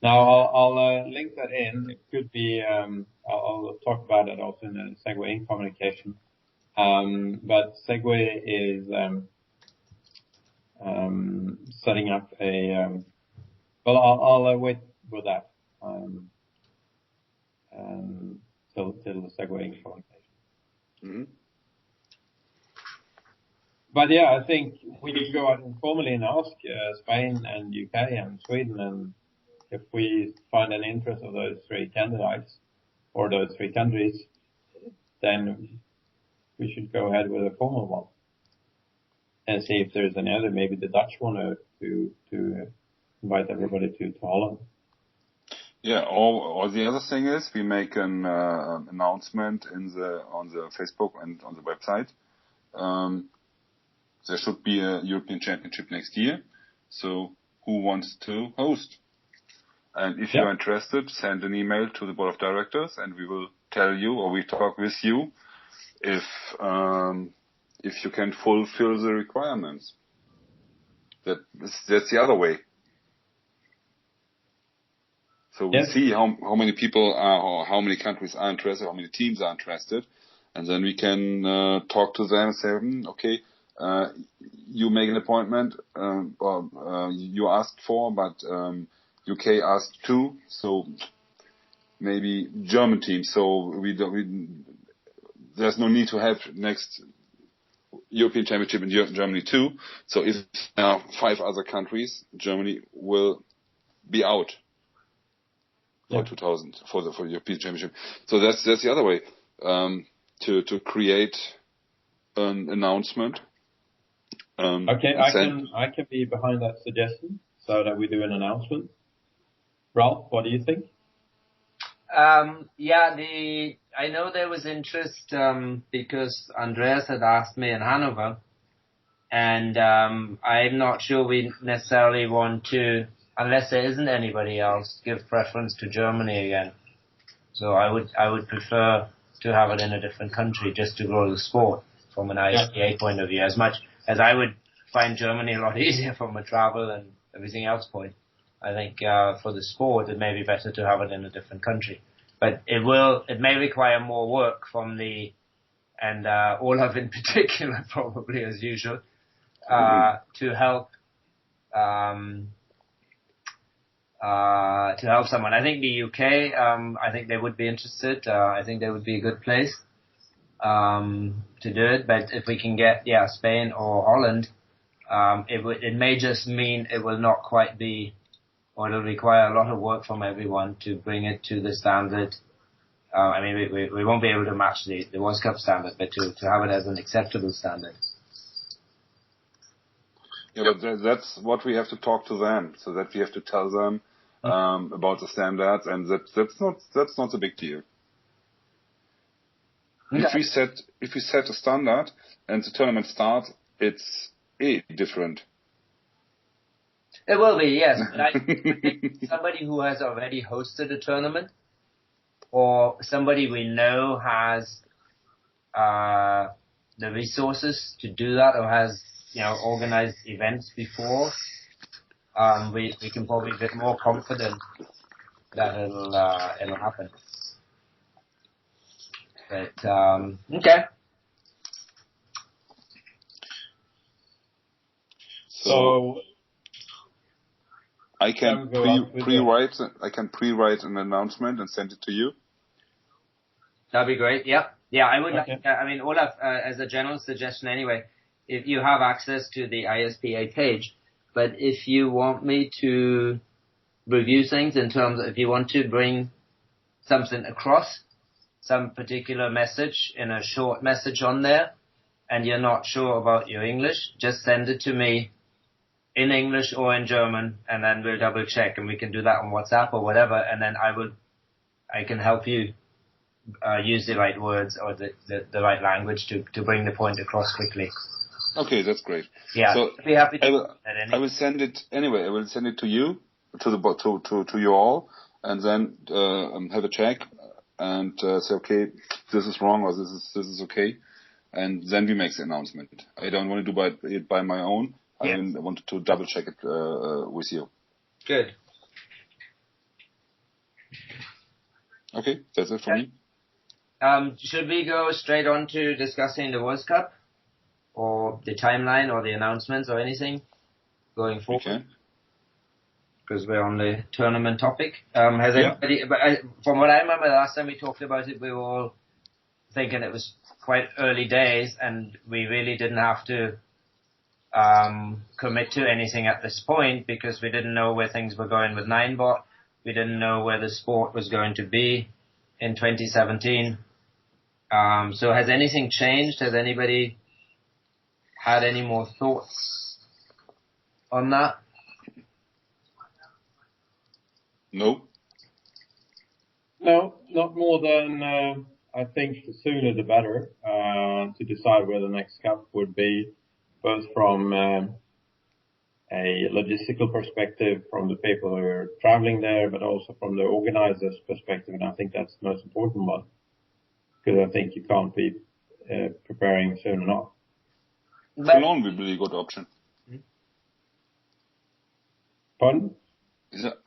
Now I'll link that in. It could be I'll talk about it also in the Segway in communication. But Segway is setting up a. I'll wait with that till the Segway in communication. Mm-hmm. But yeah, I think we need to go out informally and ask Spain and UK and Sweden, and if we find an interest of those 3 candidates or those 3 countries, then we should go ahead with a formal one and see if there's any other, maybe the Dutch one, to invite everybody to Holland. Yeah, or the other thing is we make an announcement on the Facebook and on the website. There should be a European Championship next year. So who wants to host? And if you're interested, send an email to the board of directors, and we will tell you, or we talk with you, if you can fulfill the requirements. That's the other way. So we see how many people are, or how many countries are interested, how many teams are interested, and then we can talk to them and say, okay, you make an appointment, you asked for, but UK asked 2, so maybe German team. So there's no need to have next European Championship in Germany too. So if 5 other countries, Germany will be out for 2000 for European Championship. So that's the other way to create an announcement. Okay, I can be behind that suggestion. so that we do an announcement. Ralph, what do you think? I know there was interest because Andreas had asked me in Hanover, and I'm not sure we necessarily want to, unless there isn't anybody else, give preference to Germany again. So I would prefer to have it in a different country just to grow the sport from an ISPA point of view, as much as I would find Germany a lot easier from a travel and everything else point. I think for the sport, it may be better to have it in a different country. But it may require more work from Olaf in particular, probably as usual, to help someone. I think the UK, I think they would be interested. I think they would be a good place to do it. But if we can get Spain or Holland, it may just mean it will not quite be, or it'll require a lot of work from everyone to bring it to the standard. I mean, we won't be able to match the World Cup standard, but to have it as an acceptable standard. Yeah, but that's what we have to talk to them, so that we have to tell them about the standards, and that's not a big deal. Okay. If we set a standard and the tournament starts, it's different. It will be, yes. But I think somebody who has already hosted a tournament, or somebody we know has the resources to do that, or has organized events before, we can probably be a bit more confident that it'll happen. But okay. So I can pre-write an announcement and send it to you. That'd be great. Yeah. I would. Okay. I mean, Olaf, as a general suggestion, anyway, if you have access to the ISPA page, but if you want me to review things in terms of if you want to bring something across, some particular message in a short message on there, and you're not sure about your English, just send it to me in English or in German, and then we'll double check, and we can do that on WhatsApp or whatever, and then I can help you use the right words or the right language to bring the point across quickly. Okay, that's great. Yeah, so I'd be happy to I will send it anyway. I will send it to you, to you all, and then have a check and say, okay, this is wrong or this is okay, and then we make the announcement. I don't want to do it by my own. Yes. I wanted to double check it with you. Good. Okay, that's it for me. Should we go straight on to discussing the World Cup, or the timeline, or the announcements, or anything going forward? Okay. Because we're on the tournament topic. Has anybody? But from what I remember, last time we talked about it, we were all thinking it was quite early days, and we really didn't have to commit to anything at this point because we didn't know where things were going with Ninebot. We didn't know where the sport was going to be in 2017. So has anything changed? Has anybody had any more thoughts on that? No. No, not more than I think the sooner the better to decide where the next cup would be, both from a logistical perspective from the people who are traveling there, but also from the organizers' perspective, and I think that's the most important one, because I think you can't be preparing soon enough. Cologne will be a good option. Pardon?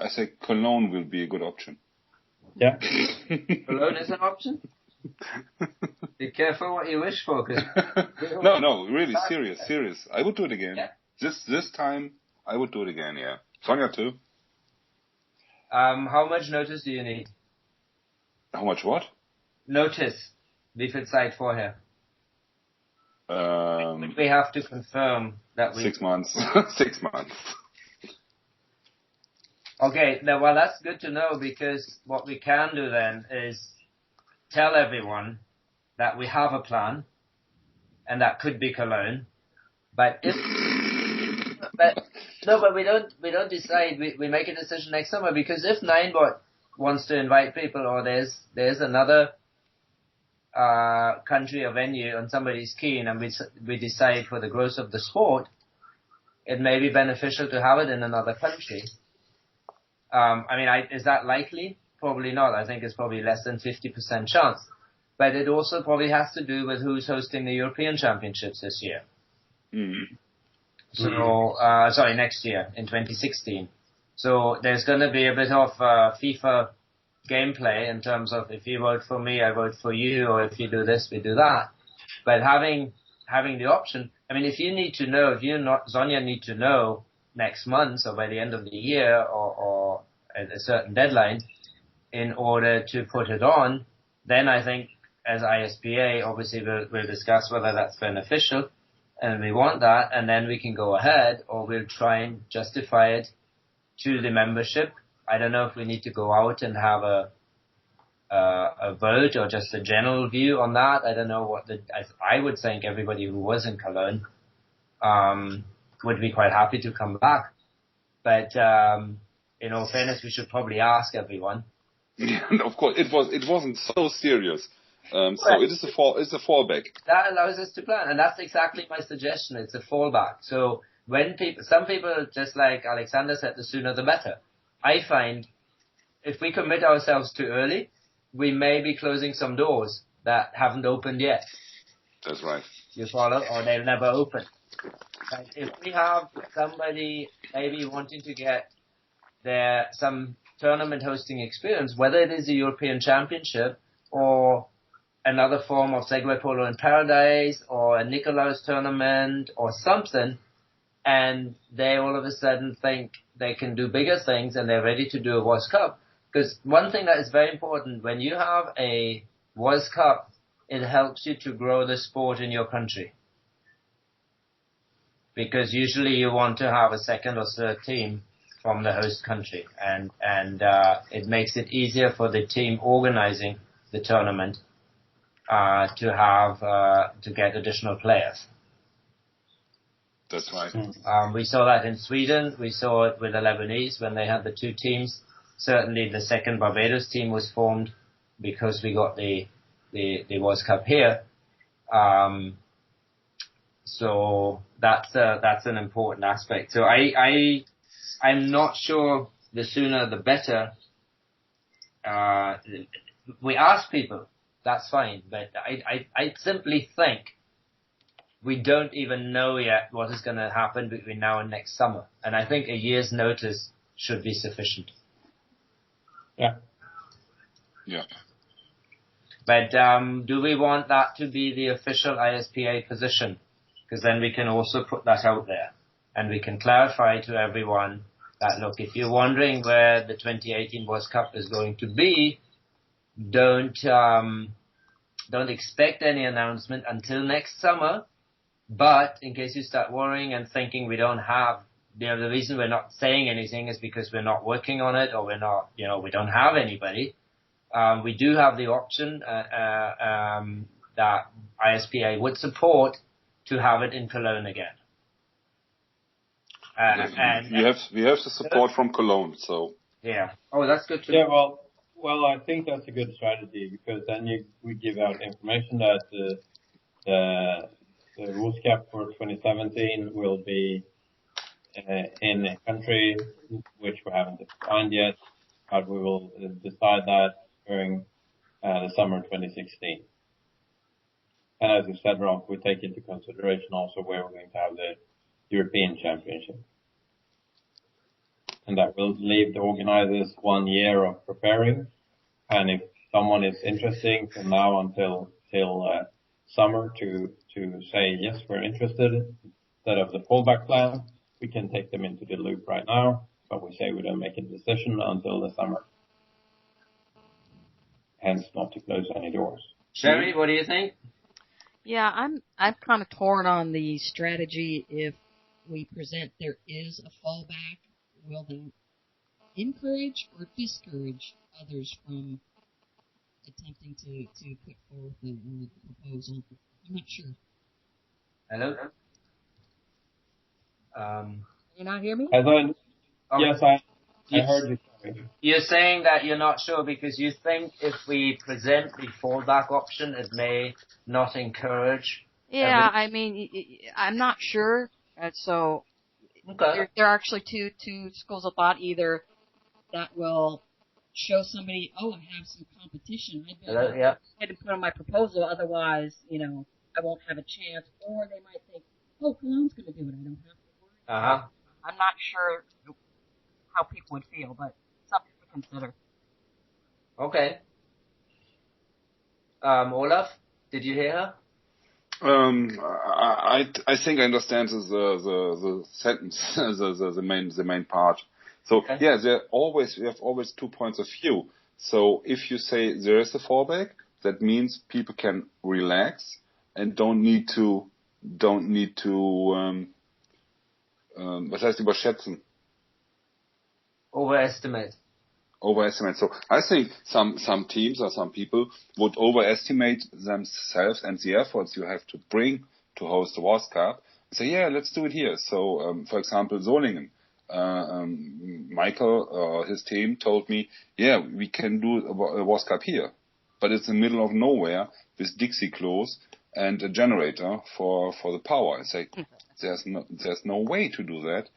I say Cologne will be a good option. Yeah. Cologne is an option? Be careful what you wish for. Cause no, really, serious. I would do it again. Yeah. This time, I would do it again, yeah. Sonja too. How much notice do you need? How much what? Notice. Wie viel Zeit vorher? We have to confirm that 6 months. 6 months. Okay, well that's good to know, because what we can do then is tell everyone that we have a plan, and that could be Cologne. But No, but we don't decide. We make a decision next summer, because if Ninebot wants to invite people, or there's another country or venue and somebody's keen, and we decide for the growth of the sport, it may be beneficial to have it in another country. I mean, is that likely? Probably not. I think it's probably less than 50% chance. But it also probably has to do with who's hosting the European Championships this year. Mm. So, sorry, next year, in 2016. So there's going to be a bit of FIFA gameplay in terms of, if you vote for me, I vote for you, or if you do this, we do that. But having the option, I mean, if you need to know, Sonia need to know next month or by the end of the year or at a certain deadline in order to put it on, then I think as ISPA, obviously we'll discuss whether that's beneficial, and we want that, and then we can go ahead, or we'll try and justify it to the membership. I don't know if we need to go out and have a vote or just a general view on that. I don't know I would think everybody who was in Cologne would be quite happy to come back. But in all fairness, we should probably ask everyone. Yeah, of course, it wasn't so serious. So it's a fallback. That allows us to plan, and that's exactly my suggestion. It's a fallback. So some people, just like Alexander said, the sooner the better. I find if we commit ourselves too early, we may be closing some doors that haven't opened yet. That's right. You follow? Or they'll never open. But if we have somebody maybe wanting to get some tournament hosting experience, whether it is a European Championship or another form of Segway Polo in Paradise or a Nicolaus tournament or something, and they all of a sudden think they can do bigger things and they're ready to do a World Cup. Because one thing that is very important, when you have a World Cup, it helps you to grow the sport in your country. Because usually you want to have a second or third team from the host country, and it makes it easier for the team organizing the tournament to get additional players. That's right. We saw that in Sweden. We saw it with the Lebanese when they had the two teams. Certainly the second Barbados team was formed because we got the World Cup here. So that's an important aspect. So I'm not sure the sooner the better. We ask people, that's fine, but I simply think we don't even know yet what is going to happen between now and next summer. And I think a year's notice should be sufficient. Yeah. Yeah. But do we want that to be the official ISPA position? Because then we can also put that out there. And we can clarify to everyone that, look, if you're wondering where the 2018 World Cup is going to be, don't expect any announcement until next summer. But in case you start worrying and thinking we don't have, the reason we're not saying anything is because we're not working on it, or we're not, we don't have anybody. We do have the option that ISPA would support to have it in Cologne again. And we have the support from Cologne, so. Yeah. Oh, that's good too. Yeah, well, I think that's a good strategy, because then we give out information that the rules cap for 2017 will be in a country which we haven't defined yet, but we will decide that during the summer 2016. And as you said, Rob, we take into consideration also where we're going to have the European Championship. And that will leave the organizers 1 year of preparing. And if someone is interested from now until summer to say, yes, we're interested, instead of the fallback plan, we can take them into the loop right now, but we say we don't make a decision until the summer. Hence, not to close any doors. Sherry, what do you think? Yeah, I'm kind of torn on the strategy. If we present there is a fallback, will that encourage or discourage others from attempting to put forth a proposal? I'm not sure. Hello? you not hear me? Okay. Yes, I heard you. You're saying that you're not sure because you think if we present the fallback option, it may not encourage. Yeah, I mean, I'm not sure. So Okay. there are actually two schools of thought. Either that will show somebody, oh, I have some competition. I better go ahead and put on my proposal. Otherwise, I won't have a chance. Or they might think, oh, Cologne's going to do it. I don't have to worry. I'm not sure how people would feel, but something to consider. Okay. Olaf, did you hear her? I think I understand the sentence, the main part. So yeah, we have always 2 points of view. So if you say there is a fallback, that means people can relax and don't need to was heißt überschätzen? Overestimate. So I think some teams or some people would overestimate themselves and the efforts you have to bring to host the World Cup. Say, yeah, let's do it here. So, for example, Solingen, Michael or his team told me, yeah, we can do a World Cup here, but it's in the middle of nowhere with Dixie close and a generator for the power. I say, there's no way to do that,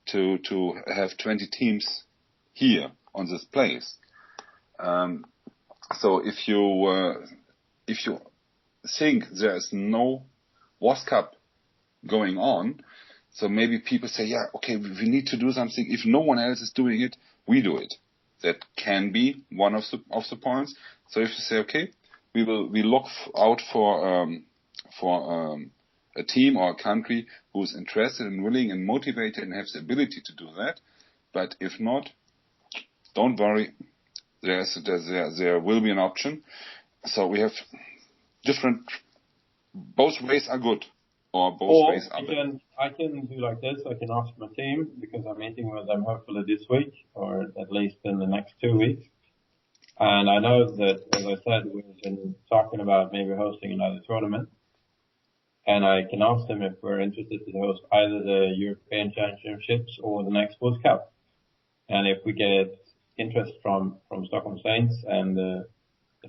to have 20 teams here on this place. So if you think there's no World Cup going on, so maybe people say, yeah, okay, we need to do something. If no one else is doing it, we do it. That can be one of the points. So if you say, okay, we look out for a team or a country who's interested and willing and motivated and has the ability to do that. But if not, don't worry, there will be an option. So we have both ways are good, or both ways are bad. I can do like this. I can ask my team, because I'm meeting with them hopefully this week, or at least in the next 2 weeks. And I know that, as I said, we've been talking about maybe hosting another tournament. And I can ask them if we're interested to host either the European Championships or the next World Cup. And if we get interest from Stockholm Saints and the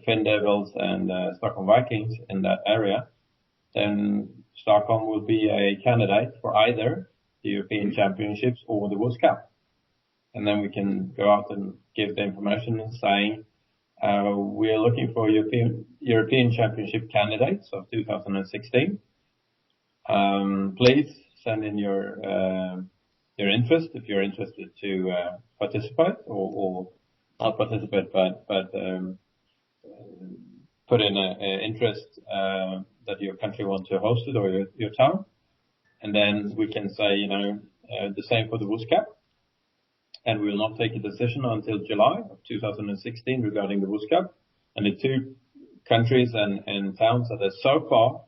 Finn Devils and Stockholm Vikings in that area, then Stockholm will be a candidate for either the European Championships or the World Cup. And then we can go out and give the information and saying, we are looking for European Championship candidates of 2016. Please send in your interest if you're interested to participate or not participate, but put in an interest that your country wants to host it, or your town. And then we can say, the same for the World Cup. And we will not take a decision until July of 2016 regarding the World Cup. And the two countries and towns that have so far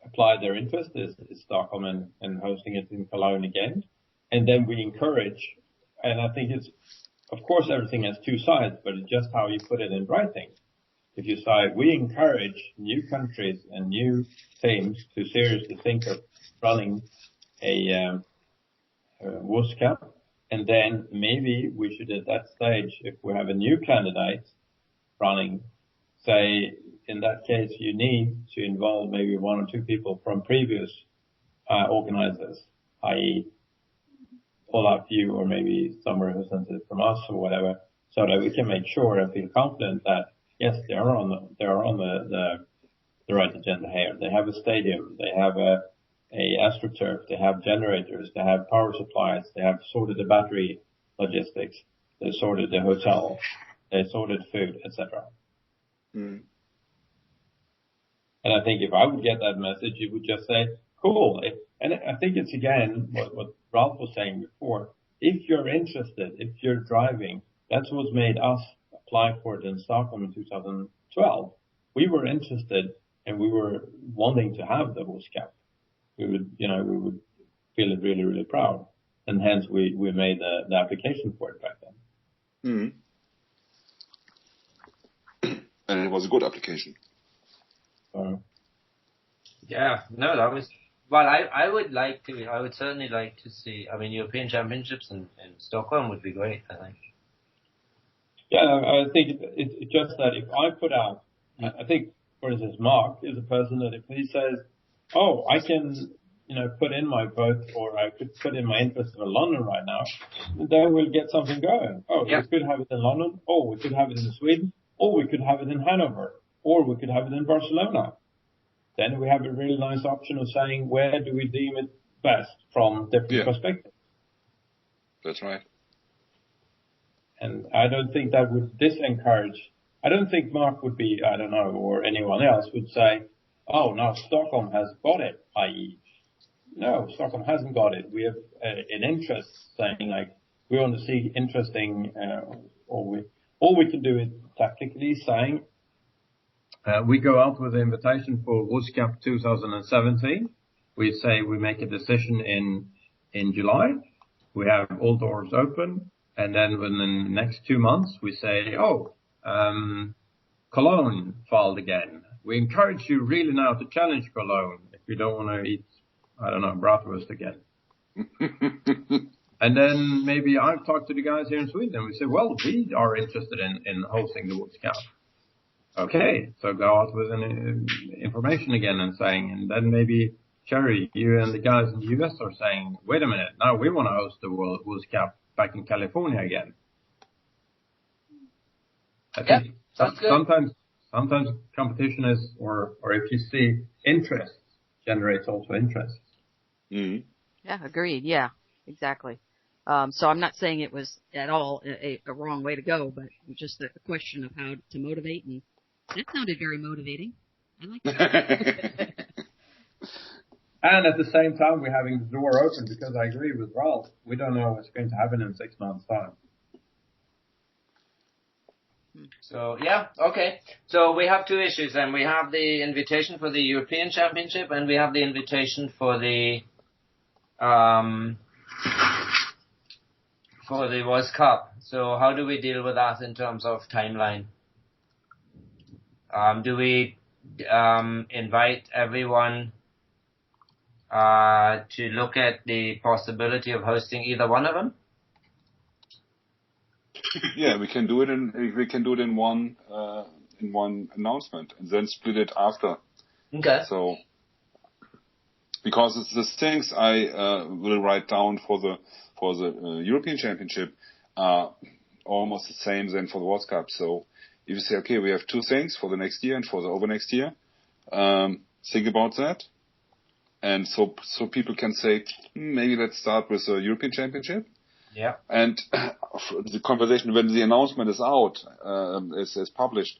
applied their interest is Stockholm and hosting it in Cologne again. And then we encourage, and I think it's, of course, everything has two sides, but it's just how you put it in writing. If you say, we encourage new countries and new teams to seriously think of running a World Cup, and then maybe we should at that stage, if we have a new candidate running, say, in that case, you need to involve maybe one or two people from previous organizers, i.e. Olaf, you, or maybe some representative from us or whatever, so that we can make sure and feel confident that yes, they are on the right agenda here. They have a stadium, they have a AstroTurf, they have generators, they have power supplies, they have sorted the battery logistics, they sorted the hotel, they sorted food, etc. Mm. And I think if I would get that message, you would just say, cool. And I think it's again what Ralph was saying before. If you're interested, if you're driving, that's what made us apply for it in Stockholm in 2012. We were interested and we were wanting to have the World Cup. We would feel it really, really proud. And hence we made the application for it back then. Mm. And it was a good application. Yeah, no, that was Well, I would certainly like to see, European Championships in Stockholm would be great, I think. Yeah, I think it's just that if I put out, I think, for instance, Mark is a person that if he says, oh, I can, put in my vote, or I could put in my interest for London right now, then we'll get something going. Oh, Yeah. We could have it in London, or we could have it in Sweden, or we could have it in Hanover, or we could have it in Barcelona. Then we have a really nice option of saying where do we deem it best from different perspectives. That's right. And I don't think that would disencourage. I don't think Mark would be, I don't know, or anyone else would say, oh, no, Stockholm has got it, i.e. No, Stockholm hasn't got it. We have an interest saying, like, we want to see interesting, all we can do is tactically saying, we go out with the invitation for World Cup 2017. We say we make a decision in July. We have all doors open. And then within the next 2 months, we say, Cologne filed again. We encourage you really now to challenge Cologne if you don't want to eat, I don't know, bratwurst again. And then maybe I've talked to the guys here in Sweden and we say, well, we are interested in hosting the World Cup. Okay, so go out with information again and saying, and then maybe Cherry, you and the guys in the US are saying, wait a minute, now we want to host the World Cup back in California again. I think sometimes competition is, or if you see interest, generates also interest. Mm-hmm. Yeah, agreed. Yeah, exactly. So I'm not saying it was at all a wrong way to go, but just a question of how to motivate, and that sounded very motivating. I like that. And at the same time, we're having the door open because I agree with Ralph. We don't know what's going to happen in 6 months' time. So, yeah, okay. So we have two issues then. We have the invitation for the European Championship and we have the invitation for the World Cup. So how do we deal with that in terms of timeline? Do we invite everyone to look at the possibility of hosting either one of them? Yeah, we can do it in one announcement and then split it after. Okay. So because it's the things I will write down for the European Championship are almost the same then for the World Cup. So if you say, okay, we have two things for the next year and for the over next year, think about that. And so people can say, maybe let's start with the European Championship. Yeah. And the conversation, when the announcement is out, is published,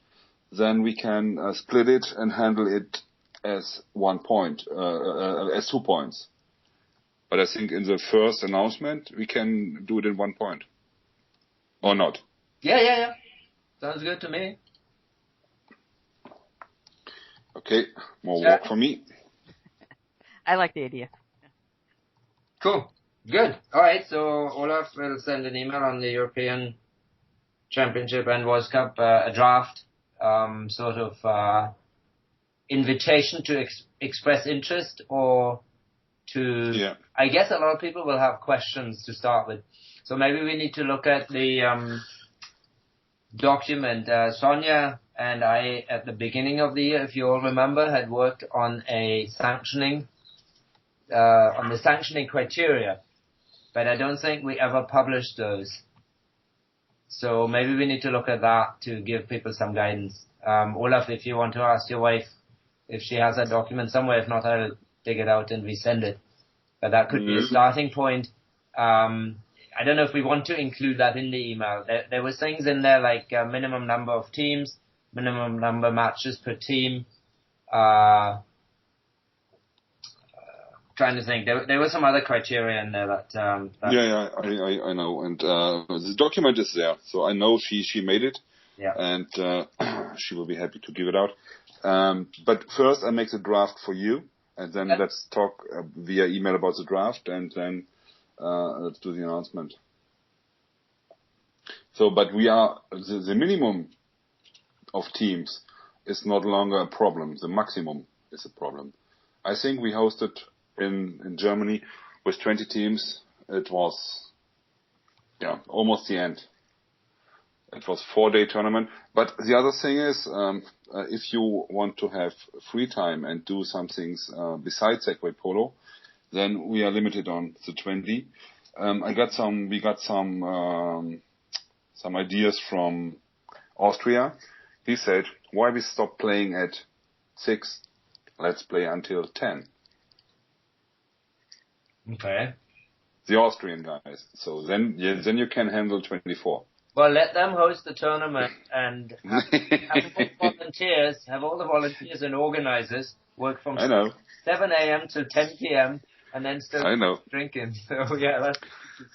then we can split it and handle it as 1 point, as 2 points. But I think in the first announcement, we can do it in 1 point. Or not. Yeah. Sounds good to me. Okay, more work for me. I like the idea. Cool. Good. All right. So Olaf will send an email on the European Championship and World Cup, a draft, sort of invitation to express interest or to. Yeah. I guess a lot of people will have questions to start with, so maybe we need to look at the document. Sonia and I, at the beginning of the year, if you all remember, had worked on a sanctioning. On the sanctioning criteria, but I don't think we ever published those. So maybe we need to look at that to give people some guidance. Olaf, if you want to ask your wife if she has that document somewhere, if not, I'll dig it out and resend it. But that could be a starting point. I don't know if we want to include that in the email. There was things in there like minimum number of teams, minimum number of matches per team, trying to think. There were some other criteria in there that. Yeah, I know, and the document is there, so I know she made it, and she will be happy to give it out. But first, I make the draft for you, and then let's talk via email about the draft, and then let's do the announcement. So, but we are the minimum of teams is not longer a problem. The maximum is a problem. I think we hosted in Germany with 20 teams. It was almost the end. It was 4-day tournament. But the other thing is, if you want to have free time and do some things besides Segway Polo, then we are limited on the 20. We got some ideas from Austria. He said, why we stop playing at 6? Let's play until 10. Okay. The Austrian guys. So then you can handle 24. Well, let them host the tournament and have all the volunteers and organizers work from 7 a.m. to 10 p.m. and then still drinking. So yeah,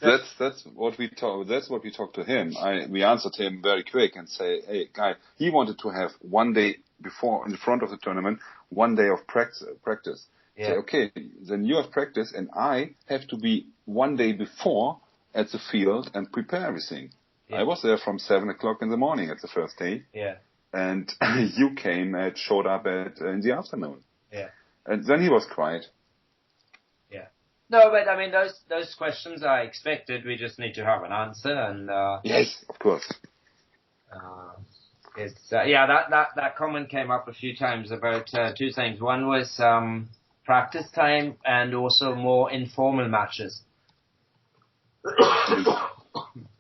that's what we talk. That's what we talked to him. We answered him very quick and say, hey, guy, he wanted to have 1 day before in front of the tournament, 1 day of practice. Yeah. Say, okay, then you have practice and I have to be 1 day before at the field and prepare everything. Yeah. I was there from 7 o'clock in the morning at the first day. Yeah. And you showed up in the afternoon. Yeah. And then he was quiet. Yeah. No, but I mean, those questions are expected. We just need to have an answer and, yes, of course. That comment came up a few times about, two things. One was, practice time and also more informal matches.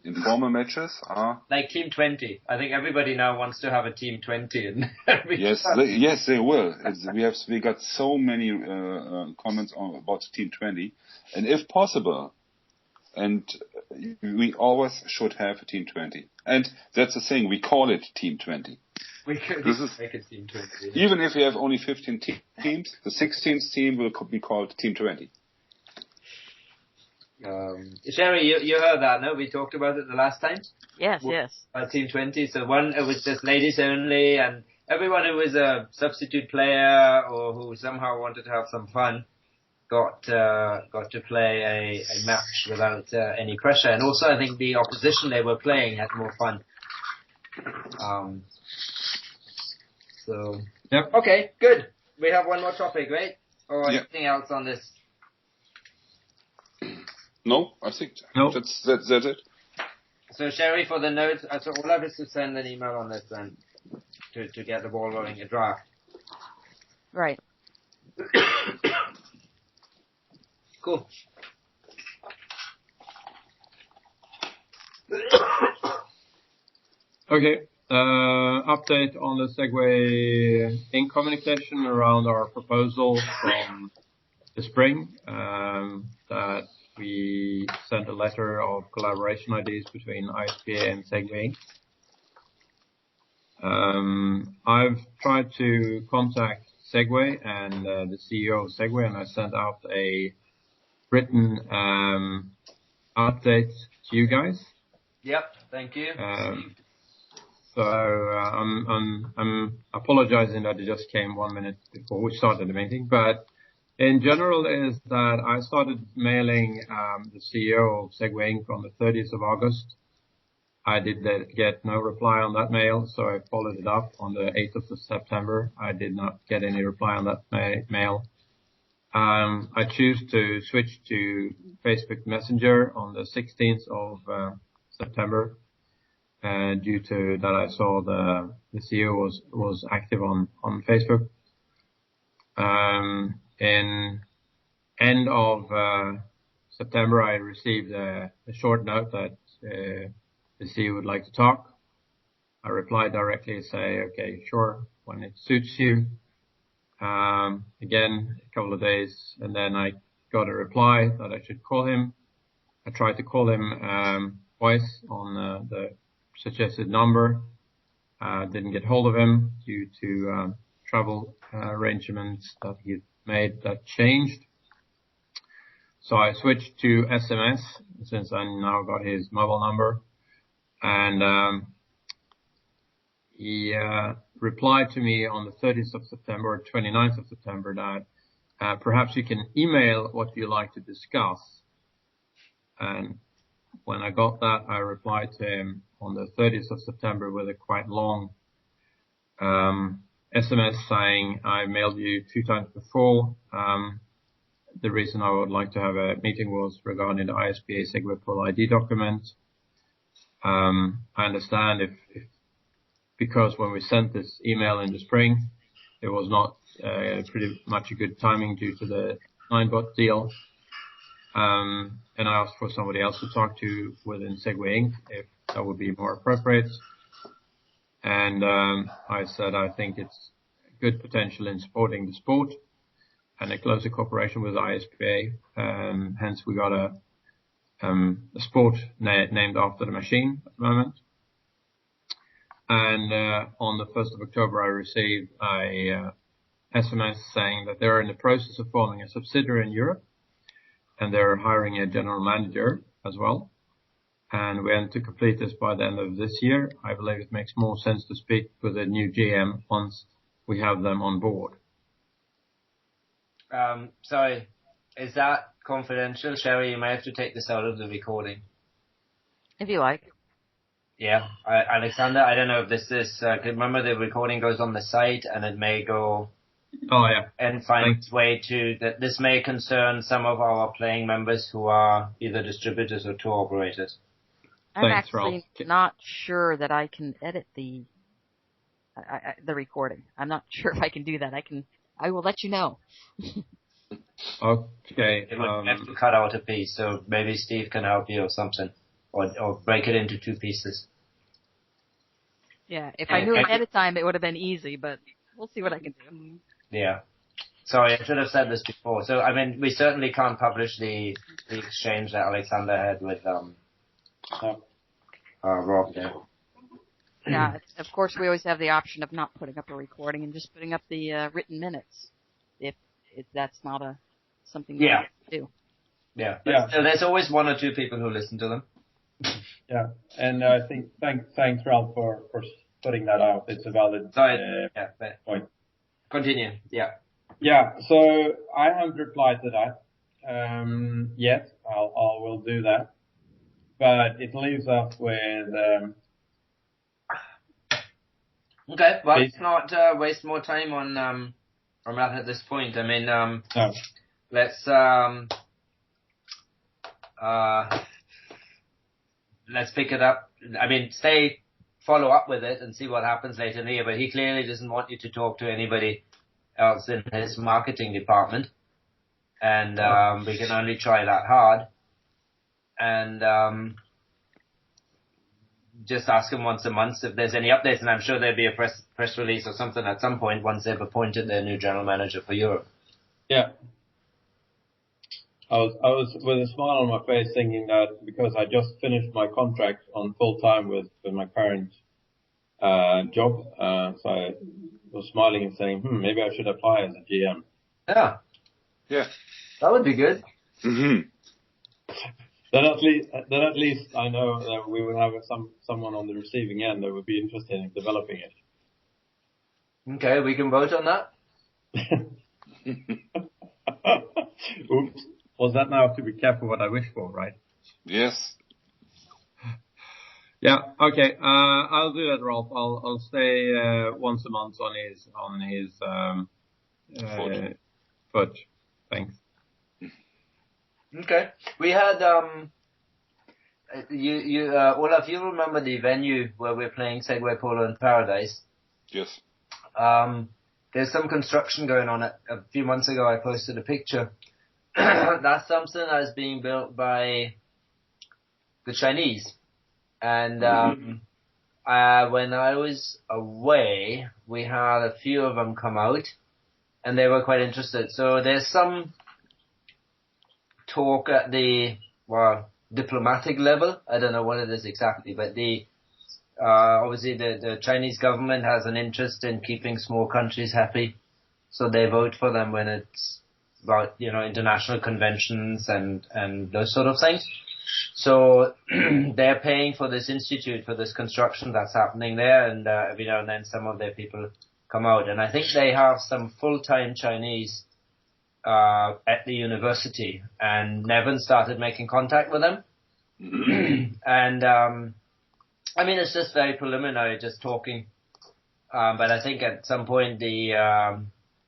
Informal matches are like Team 20. I think everybody now wants to have a Team 20. And yes, they will. We got so many comments about Team 20, and if possible, and we always should have a Team 20. And that's the thing. We call it Team 20. We could make it Team 20. Even if we have only 15 teams, the 16th team will be called Team 20. Sherry, you heard that, no? We talked about it the last time? Yes. Team 20. So it was just ladies only, and everyone who was a substitute player or who somehow wanted to have some fun got to play a match without any pressure. And also I think the opposition they were playing had more fun. Yep. Okay, good. We have one more topic, right? Or anything else on this? No, I think that's it. So Sherry, for the notes, so Olaf is to send an email on this then to get the ball rolling, a draft. Right. Cool. Okay. Update on the Segway Inc. communication around our proposal from the spring, that we sent a letter of collaboration ideas between ISPA and Segway Inc. I've tried to contact Segway and the CEO of Segway, and I sent out a written update to you guys. Yep, thank you. So I'm apologizing that it just came 1 minute before we started the meeting, but in general is that I started mailing the CEO of Segway Inc. on the 30th of August. I did get no reply on that mail, so I followed it up on the 8th of September. I did not get any reply on that mail. I choose to switch to Facebook Messenger on the 16th of September. Due to that, I saw the CEO was active on Facebook. In end of September, I received a short note that the CEO would like to talk. I replied directly and say, okay, sure, when it suits you. Again, a couple of days, and then I got a reply that I should call him. I tried to call him twice on the suggested number. Didn't get hold of him due to travel arrangements that he made that changed. So I switched to SMS since I now got his mobile number, and he replied to me on the 30th of September or 29th of September that perhaps you can email what you like to discuss. And when I got that, I replied to him on the 30th of September with a quite long SMS saying, I mailed you 2 times before, the reason I would like to have a meeting was regarding the ISPA Segway Polo ID document. I understand if because when we sent this email in the spring, it was not pretty much a good timing due to the 9bot deal. And I asked for somebody else to talk to within Segway Inc. if that would be more appropriate. And I said I think it's good potential in supporting the sport and a closer cooperation with ISPA. Hence, we got a sport named after the machine at the moment. And on the 1st of October, I received a SMS saying that they're in the process of forming a subsidiary in Europe, and they're hiring a general manager as well. And we aim to complete this by the end of this year. I believe it makes more sense to speak with a new GM once we have them on board. Sorry, is that confidential? Sherry, you may have to take this out of the recording. If you like. Yeah, Alexander, I don't know if this is, remember the recording goes on the site and it may go and find its way to, that this may concern some of our playing members who are either distributors or tour operators. I'm actually not sure that I can edit the recording. I'm not sure if I can do that. I will let you know. Okay. It would have to cut out a piece, so maybe Steve can help you or something. Or break it into 2 pieces. Yeah, if I knew ahead of time, it would have been easy, but we'll see what I can do. Yeah. Sorry, I should have said this before. So, I mean, we certainly can't publish the exchange that Alexander had with Rob there. Yeah, of course, we always have the option of not putting up a recording and just putting up the written minutes, if that's not something that we have to do. Yeah. So there's always 1 or 2 people who listen to them. Yeah, and I think thanks Ralph for putting that out. It's a valid point. Continue. Yeah. Yeah. So I haven't replied to that yet. I will do that, but it leaves us with. Okay. Well, let's not waste more time on that at this point. I mean, no. Let's pick it up. I mean, follow up with it and see what happens later in the year, but he clearly doesn't want you to talk to anybody else in his marketing department. And, we can only try that hard. And, just ask him once a month if there's any updates, and I'm sure there'll be a press release or something at some point once they've appointed their new general manager for Europe. Yeah. I was with a smile on my face thinking that because I just finished my contract on full time with my current job, so I was smiling and saying, maybe I should apply as a GM. Yeah. Yeah. That would be good. Mm-hmm. Then at least I know that we will have someone on the receiving end that would be interested in developing it. Okay, we can vote on that. Oops. Was that now to be careful what I wish for, right? Yes. Yeah. Okay. I'll do that, Rolf. I'll stay once a month on his foot. Thanks. Okay. We had Olaf, you remember the venue where we're playing Segway Polo in Paradise? Yes. There's some construction going on. A few months ago, I posted a picture. That's something that's being built by the Chinese. And when I was away, we had a few of them come out, and they were quite interested. So there's some talk at the diplomatic level. I don't know what it is exactly, but obviously the Chinese government has an interest in keeping small countries happy, so they vote for them when it's about, international conventions and those sort of things. So they're paying for this institute, for this construction that's happening there, and every now and then some of their people come out. And I think they have some full-time Chinese at the university, and Nevin started making contact with them. And I mean, it's just very preliminary, just talking. But I think at some point the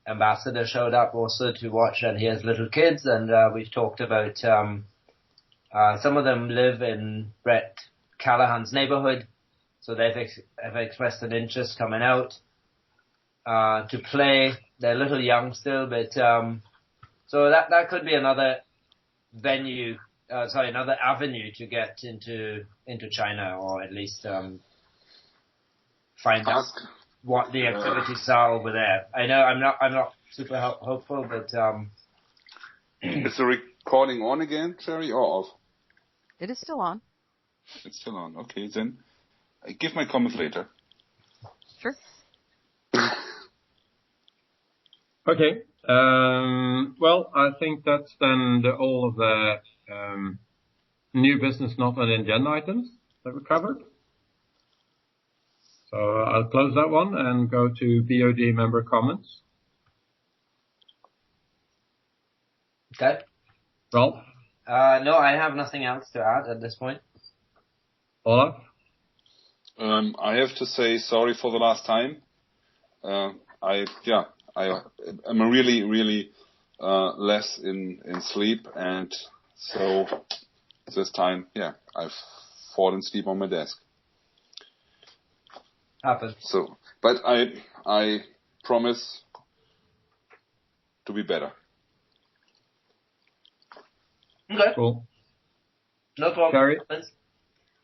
ambassador showed up also to watch, and he has little kids, and we've talked about some of them live in Brett Callahan's neighborhood, so have expressed an interest coming out to play. They're a little young still, but so that could be another another avenue to get into China, or at least find out what the activities are over there. I know I'm not super hopeful, but is the recording on again, Sherry, or off? It is still on. It's still on. Okay, then I give my comments later. Sure. Okay. Well, I think that's then all of the new business not on the agenda items that we covered. So I'll close that one and go to BOD member comments. Okay. Ralph? No, I have nothing else to add at this point. Olaf? I have to say sorry for the last time. I'm really less in sleep, and so this time, I've fallen asleep on my desk. Happens. So, but I promise to be better. Okay. Cool. No problem. Sherry?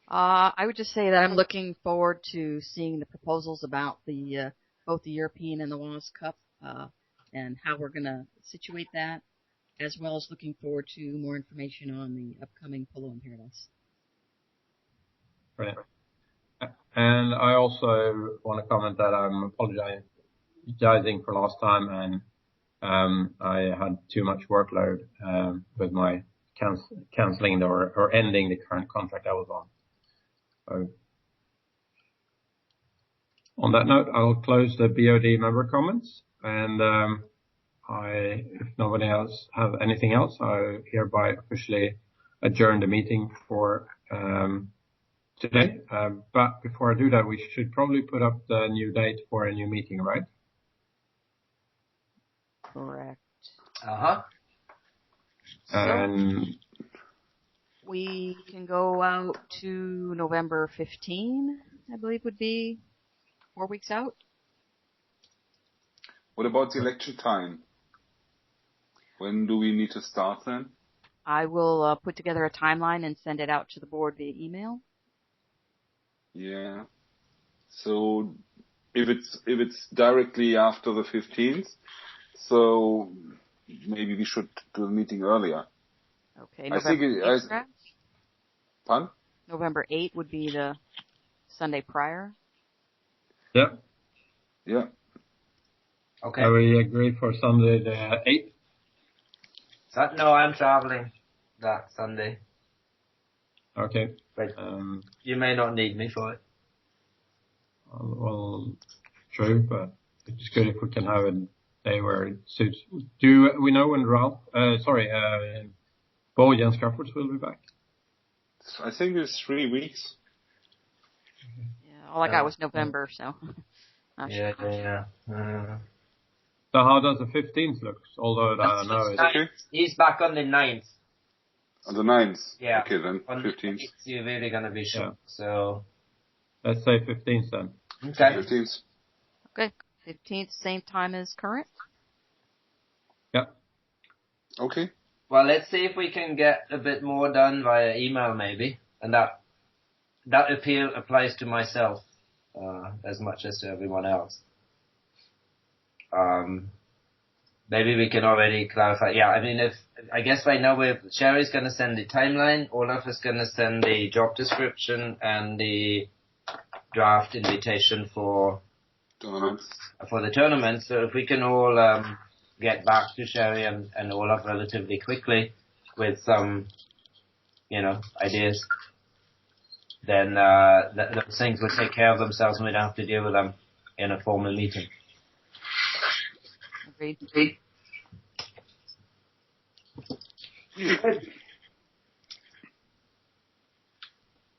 I would just say that I'm looking forward to seeing the proposals about the both the European and the WAS Cup and how we're going to situate that, as well as looking forward to more information on the upcoming Polo in Paradise. Brilliant. And I also want to comment that I'm apologizing for last time, and I had too much workload with my cancelling or ending the current contract I was on. So on that note, I'll close the BOD member comments, and if nobody else have anything else, I hereby officially adjourn the meeting for today. But before I do that, we should probably put up the new date for a new meeting, right? Correct. And we can go out to November 15, I believe would be 4 weeks out. What about the election time? When do we need to start then? I will put together a timeline and send it out to the board via email. Yeah. So if it's directly after the 15th, so maybe we should do the meeting earlier. Okay. November 8th, Pardon? November 8th would be the Sunday prior. yeah. Yeah. Okay. So we agree for Sunday the 8th. No, I'm traveling that Sunday. Okay. But you may not need me for it. Well, true, but it's good if we can have a day where it suits. Do we know when Bo Jens Crawford will be back? I think it's 3 weeks. Yeah, all I got was November, so. Yeah. So how does the 15th look? Although I know it's okay. He's back on the 9th. On the 9th? Yeah. Okay, then, on 15th. You're really going to be short, Yeah. so. Let's say 15th then. Okay. 15th. Okay. 15th, same time as current. Yeah. Okay. Well, let's see if we can get a bit more done via email maybe. And that appeal applies to myself as much as to everyone else. Maybe we can already clarify. Yeah, I mean, I guess right now Sherry's going to send the timeline, Olaf is going to send the job description and the draft invitation for the tournament. So if we can all get back to Sherry and Olaf relatively quickly with some, ideas, then those things will take care of themselves and we don't have to deal with them in a formal meeting. Agreed.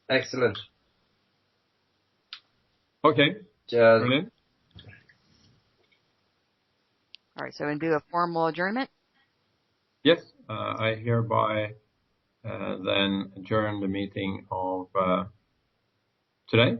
Excellent. Okay. Cheers. Brilliant. All right, so we're going to do a formal adjournment. Yes, I hereby then adjourn the meeting of today.